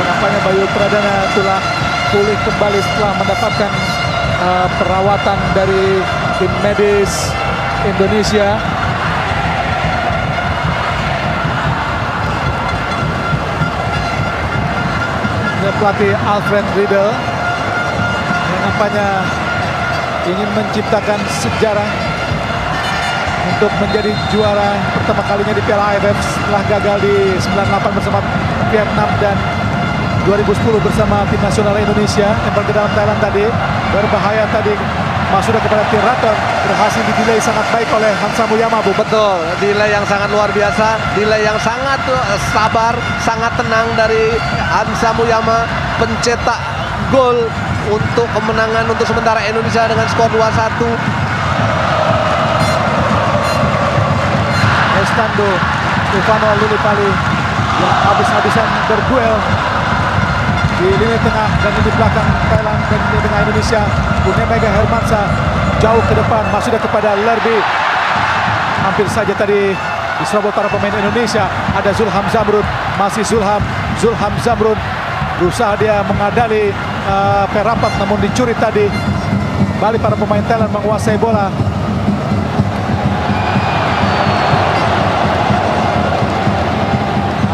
Nampaknya Bayu Pradana telah pulih kembali setelah mendapatkan perawatan dari tim medis Indonesia. Dan pelatih Alfred Riedel yang nampaknya ingin menciptakan sejarah untuk menjadi juara pertama kalinya di Piala AFF setelah gagal di 98 bersama Vietnam dan 2010 bersama tim nasional Indonesia. Yang ke dalam Thailand tadi berbahaya tadi, masuk kepada Tiraton, berhasil didelay sangat baik oleh Hansamu Yama, Bu. Betul, delay yang sangat luar biasa, delay yang sangat sabar, sangat tenang dari Hansamu Yama, pencetak gol untuk kemenangan untuk sementara Indonesia dengan skor 2-1. Estando Stefano Lillipali yang habis-habisan berduel di lini tengah dan di belakang Thailand dan di tengah Indonesia. Punya Mega Hermansyah jauh ke depan, masuk kepada Lerby. Hampir saja tadi diserobot para pemain Indonesia. Ada Zulham Zamrun, masih Zulham Zamrun berusaha dia mengadali perapat, namun dicuri tadi. Balik para pemain Thailand menguasai bola.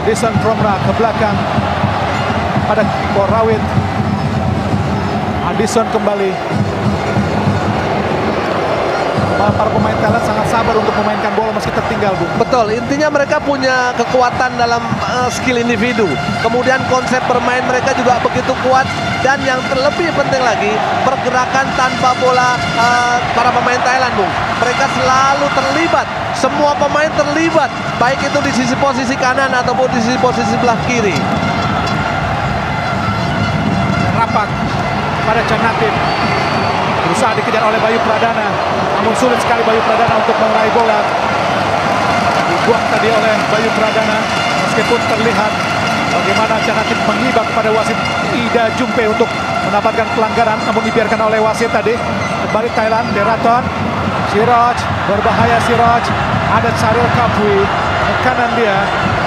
Adison Promra ke belakang pada Korawit. Adison kembali. Para pemain Thailand sangat sabar untuk memainkan bola meski tertinggal, Bu. Betul, intinya mereka punya kekuatan dalam skill individu. Kemudian konsep bermain mereka juga begitu kuat. Dan yang terlebih penting lagi, pergerakan tanpa bola para pemain Thailand, Bung. Mereka selalu terlibat. Semua pemain terlibat, baik itu di sisi posisi kanan ataupun di sisi posisi sebelah kiri. Rapat pada Canatin, berusaha dikejar oleh Bayu Pradana, namun sulit sekali Bayu Pradana untuk meraih bola. Dibuang tadi oleh Bayu Pradana, meskipun terlihat bagaimana Canatin mengibak pada wasit Ida Jumpe untuk mendapatkan pelanggaran, namun dibiarkan oleh wasit tadi. Kembali Thailand, Tiraton, Siraj, berbahaya Siraj, ada Charil Kapui, kanan dia,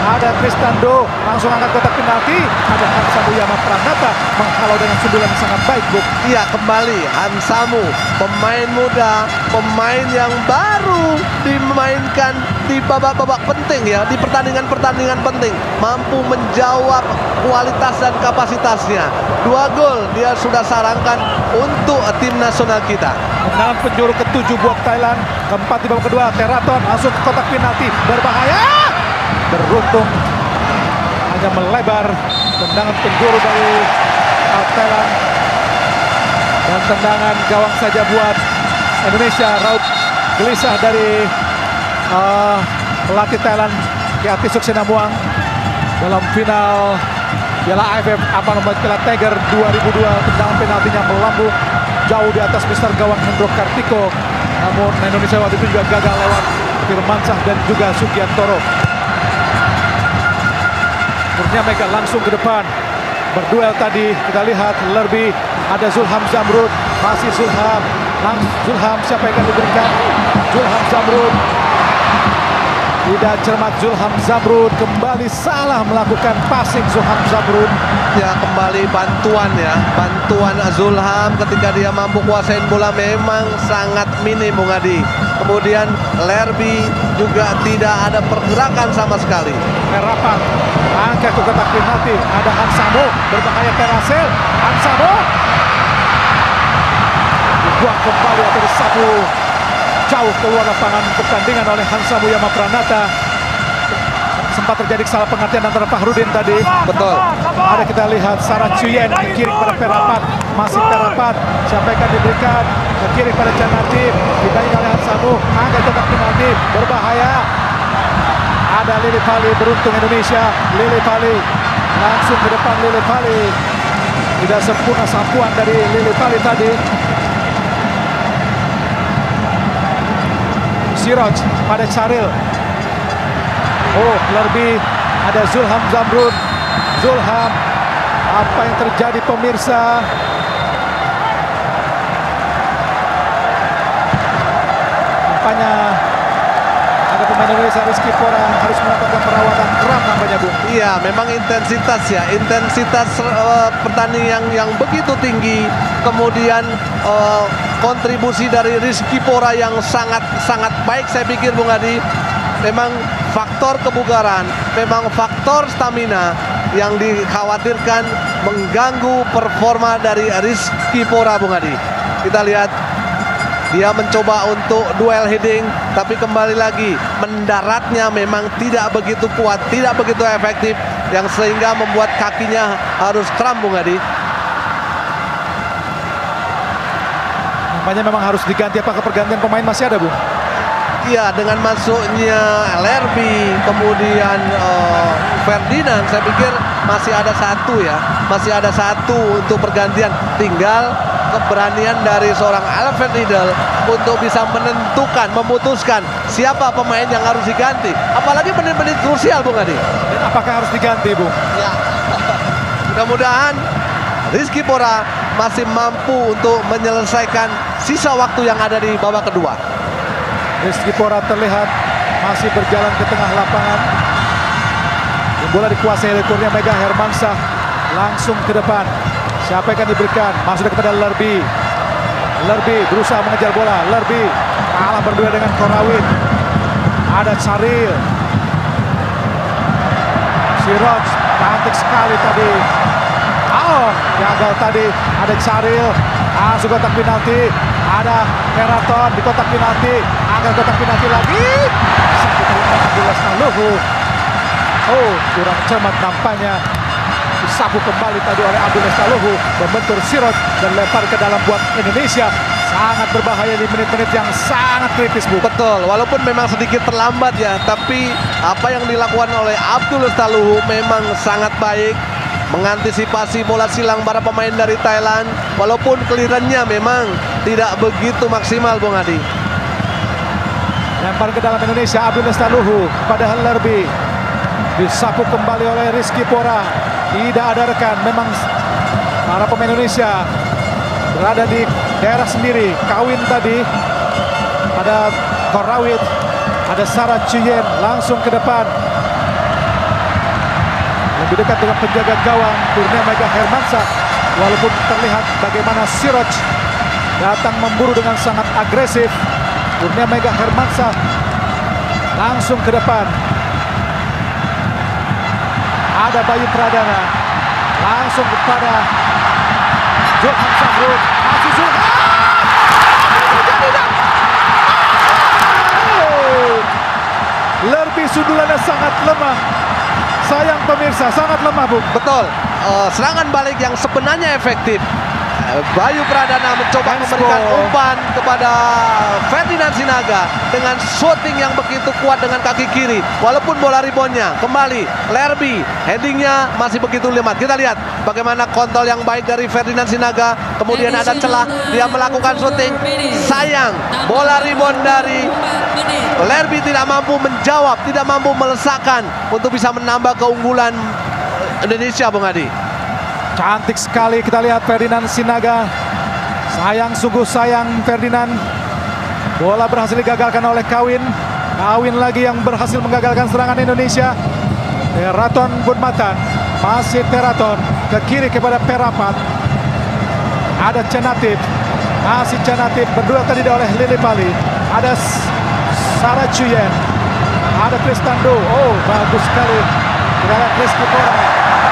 ada Tristando, langsung angkat kotak penalti, ada Hansamu Yama Pranata menghalau dengan sundulan yang sangat baik, Bu. Iya, kembali Hansamu, pemain muda, pemain yang baru dimainkan di babak-babak penting ya, di pertandingan-pertandingan penting, mampu menjawab kualitas dan kapasitasnya. 2 gol dia sudah sarangkan untuk tim nasional kita. Kemenangan penjuru ke-7 buat Thailand, keempat di babak kedua. Teraton langsung ke kotak penalti, berbahaya, beruntung hanya melebar. Tendangan penjuru dari Thailand dan tendangan gawang saja buat Indonesia. Raut gelisah dari pelatih Thailand Kiati Suksenamuang dalam final Piala AFF Piala Tiger 2002. Tendangan penaltinya melambung jauh di atas Mister gawang Hendro Kartiko, namun Indonesia waktu itu juga gagal lewat Firmansyah dan juga Sugiantoro. Murnia Mega langsung ke depan, berduel tadi. Kita lihat Lerby, ada Zulham Zamrud, masih Zulham. Zulham siapa yang akan diberikan? Zulham Zamrud. Tidak cermat Zulham Zamrud, kembali salah melakukan passing Zulham Zamrud. Ya, kembali bantuan Zulham ketika dia mampu kuasain bola memang sangat minim, Bung Adi. Kemudian Lerby juga tidak ada pergerakan sama sekali. Harapan angkat ke kotak penalti, ada Hansamo, berbahaya Terasel. Hansamo dibuang kembali atau disapu jauh keluar lapangan pertandingan oleh Hansamo Yama Pranata. Sempat terjadi salah pengertian antara Fahrudin tadi. Betul. Ada kita lihat Sarah Chuyen ke kiri kepada Perapat, masih Perapat. Siapa yang akan diberikan? Ke kiri pada Janati, dibagi oleh Hansamo, angkat kotak penalti, berbahaya. Ada Lili Pali, beruntung Indonesia. Lili Pali langsung ke depan. Lili Pali tidak sempurna sampuan dari Lili Pali tadi. Siroj pada Charil. Oh, Lerby, ada Zulham Zamrud. Zulham, apa yang terjadi pemirsa? Nampaknya ada pemain Indonesia, Rizky Pora, harus mendapatkan perawatan kram nampaknya, Bung. Iya, memang intensitas pertandingan yang begitu tinggi, kemudian kontribusi dari Rizky Pora yang sangat baik saya pikir, Bung Adi. Memang faktor kebugaran, memang faktor stamina yang dikhawatirkan mengganggu performa dari Rizky Pora, Bung Adi. Kita lihat dia mencoba untuk duel heading, tapi kembali lagi mendaratnya memang tidak begitu kuat, tidak begitu efektif, yang sehingga membuat kakinya harus kram, Bung Adi. Nampaknya memang harus diganti. Apakah pergantian pemain masih ada, Bung? Iya, dengan masuknya Lerby, kemudian Ferdinand, saya pikir masih ada satu untuk pergantian. Tinggal keberanian dari seorang Alfred Riedel untuk bisa memutuskan siapa pemain yang harus diganti. Apalagi menit-menit krusial, Bung Adi. Dan apakah harus diganti, Bung? Ya. Mudah-mudahan Rizky Pora masih mampu untuk menyelesaikan sisa waktu yang ada di babak kedua. Rizky Pora terlihat masih berjalan ke tengah lapangan. Bola dikuasai oleh Kurnia Mega Hermansyah, langsung ke depan. Siapa yang akan diberikan? Masuk kepada Lerby. Lerby berusaha mengejar bola. Lerby kalah berdua dengan Korawit. Ada Charil. Siroj cantik sekali tadi. Oh, gagal tadi. Ada Charil. Masuk kotak penalti. Ada Meraton di kotak penalti. Angkat kotak penalti lagi. Satu kali Abdullah Staluhu. Oh, kurang cermat nampaknya. Disapu kembali tadi oleh Abdullah Staluhu, membentur Siroj dan lempar ke dalam buat Indonesia. Sangat berbahaya di menit-menit yang sangat kritis, Bu. Betul, walaupun memang sedikit terlambat ya, tapi apa yang dilakukan oleh Abdullah Staluhu memang sangat baik. Mengantisipasi bola silang para pemain dari Thailand, walaupun clearance-nya memang tidak begitu maksimal, Bung Adi. Lempar ke dalam Indonesia, Abdullah Staluhu pada Lerby. Disapu kembali oleh Rizky Pora. Tidak ada rekan, memang para pemain Indonesia berada di daerah sendiri. Kawin tadi, ada Korawit, ada Sarah Chuyen, langsung ke depan. Lebih dekat dengan penjaga gawang Kurnia Mega Hermansyah. Walaupun terlihat bagaimana Siroj datang memburu dengan sangat agresif. Kurnia Mega Hermansyah langsung ke depan. Ada Bayu Pradana langsung kepada Zulham Zamrud. Masih Zulham. Lerby sundulannya sangat lemah. Sayang pemirsa, sangat lemah, Bu. Betul, serangan balik yang sebenarnya efektif. Bayu Pradana mencoba memberikan umpan kepada Ferdinand Sinaga dengan shooting yang begitu kuat dengan kaki kiri. Walaupun bola reboundnya kembali Lerby, headingnya masih begitu lemah. Kita lihat bagaimana kontrol yang baik dari Ferdinand Sinaga. Kemudian ada celah, dia melakukan shooting. Sayang, bola rebound dari Lerby tidak mampu menjawab, tidak mampu melesakkan untuk bisa menambah keunggulan Indonesia, Bung Adi. Cantik sekali kita lihat Ferdinand Sinaga. Sayang, sungguh sayang Ferdinand. Bola berhasil digagalkan oleh Kawin. Kawin lagi yang berhasil menggagalkan serangan Indonesia. Teraton Bunmatan. Masih Teraton. Ke kiri kepada Perapat. Ada Canatif. Masih Canatif. Berdua tadi oleh Lili Pali. Ada Sarah Chuyen. Ada Kristando. Oh, bagus sekali. Kita lihat Rizky Pora.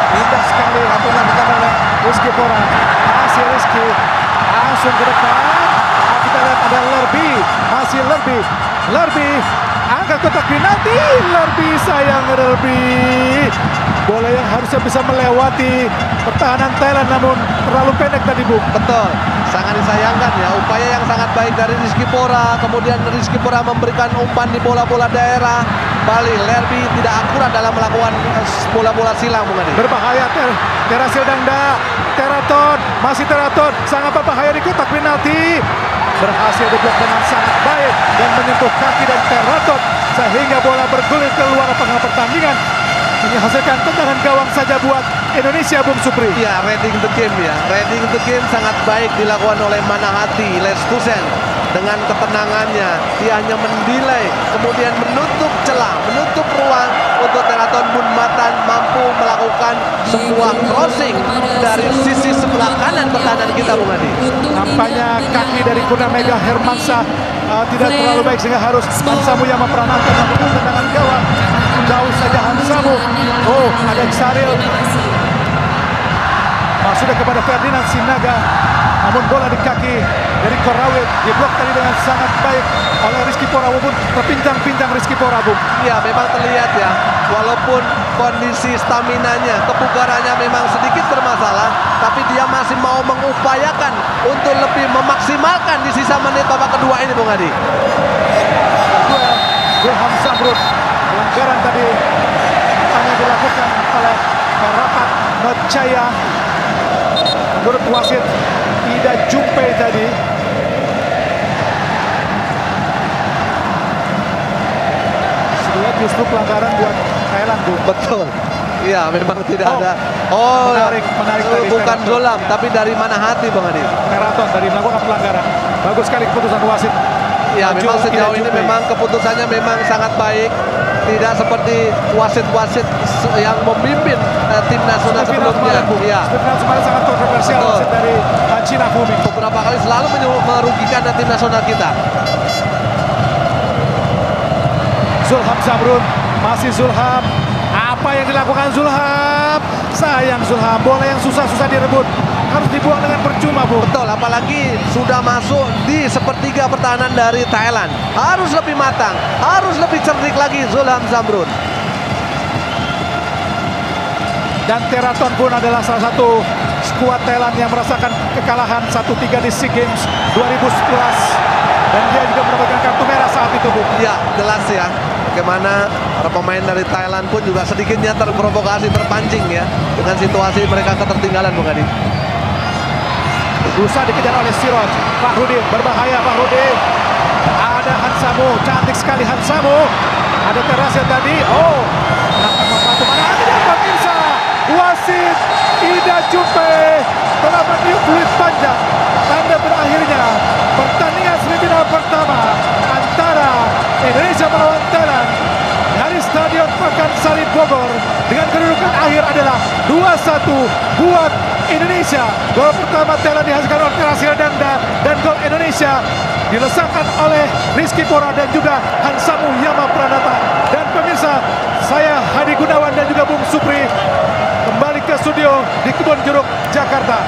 Indah sekali apa yang dilakukan oleh Rizky Pora. Masih Rizky. Langsung ke depan. Kita lihat ada Lerby. Masih Lerby. Lerby. Angkat kotak penalti. Lerby, sayang Lerby. Bola yang harusnya bisa melewati pertahanan Thailand namun terlalu pendek tadi, Bung. Betul, sangat disayangkan ya. Upaya yang sangat baik dari Rizky Pora. Kemudian Rizky Pora memberikan umpan di bola-bola daerah. Bali Lerby tidak akurat dalam melakukan bola-bola silang, Bung Adi. Berbahaya Terasil Dangda. Teraton, masih Teraton. Sangat berbahaya di kotak penalti. Berhasil diblok dengan sangat baik dan menyentuh kaki dan Teraton sehingga bola bergulir keluar tengah pertandingan. Menghasilkan tendangan gawang saja buat Indonesia, Bung Supri. Ya, reading the game ya. Reading the game sangat baik dilakukan oleh Manahati Lestusen. Dengan ketenangannya, dia hanya mendelay, kemudian menutup celah, menutup ruang untuk Teraton Bunmatan mampu melakukan sebuah crossing dari sisi sebelah kanan pertahanan kita, Bung Adi. Nampaknya kaki dari Kuna Mega Hermansyah tidak terlalu baik sehingga harus Hansamu yang memperankan melakukan tendangan gawang. Jauh saja Hansamu. Oh, ada Saril. Sudah kepada Ferdinand Sinaga. Namun bola di kaki dari Korawit diblok tadi dengan sangat baik oleh Rizky Pora, walaupun terpincang-pincang Rizky Pora, Bung. Ya, memang terlihat ya, walaupun kondisi staminanya, kebugarannya memang sedikit bermasalah, tapi dia masih mau mengupayakan untuk lebih memaksimalkan di sisa menit babak kedua ini, Bung Adi. Zulham Zamrud, pelanggaran tadi hanya dilakukan oleh Rapat Notcaya. Menurut wasit Ida Jumpe tadi. Sebenarnya justru pelanggaran buat Thailand, Bung. Betul. Iya, memang tidak ada. Oh, menarik tadi. Bukan Zolam, tapi dari Manahati, Bang Adi. Teraton tadi melakukan pelanggaran. Bagus sekali keputusan wasit. Ya, memang sejauh ini memang keputusannya memang sangat baik. Tidak seperti wasit-wasit yang memimpin tim nasional sebelumnya. Ya. Tim nasional sangat kontroversial wasit dari Cina Bumi. Beberapa kali selalu merugikan tim nasional kita. Zulham Zamrud, masih Zulham. Apa yang dilakukan Zulham? Sayang Zulham, bola yang susah-susah direbut harus dibuang dengan percuma, Bu. Betul, apalagi sudah masuk di sepertiga pertahanan dari Thailand. Harus lebih matang, harus lebih cerdik lagi Zulham Zamrud. Dan Teraton pun adalah salah satu skuad Thailand yang merasakan kekalahan 1-3 di SEA Games 2011. Dan dia juga mendapatkan kartu merah saat itu, Bu. Ya, jelas ya. Bagaimana para pemain dari Thailand pun juga sedikitnya terprovokasi, terpancing ya. Dengan situasi mereka ketertinggalan, Bung Adi. Berusaha dikejar oleh Siroj. Fahrudin, berbahaya Fahrudin. Ada Hansamu, cantik sekali Hansamu. Ada Terasil tadi. Oh, membantu mana? Ada pemirsa. Wasit Ida Jumpe telah meniup peluit panjang. Tanda berakhirnya pertandingan semifinal pertama antara Indonesia melawan Thailand dari Stadion Pakansari Bogor dengan kedudukan akhir adalah 2-1 buat Indonesia. Gol pertama Thailand dihasilkan oleh Terasil Dangda dan gol Indonesia dilesakan oleh Rizky Pora dan juga Hansamu Yama Pranata. Dan pemirsa, saya Hadi Gunawan dan juga Bung Supri kembali ke studio di Kebon Jeruk, Jakarta.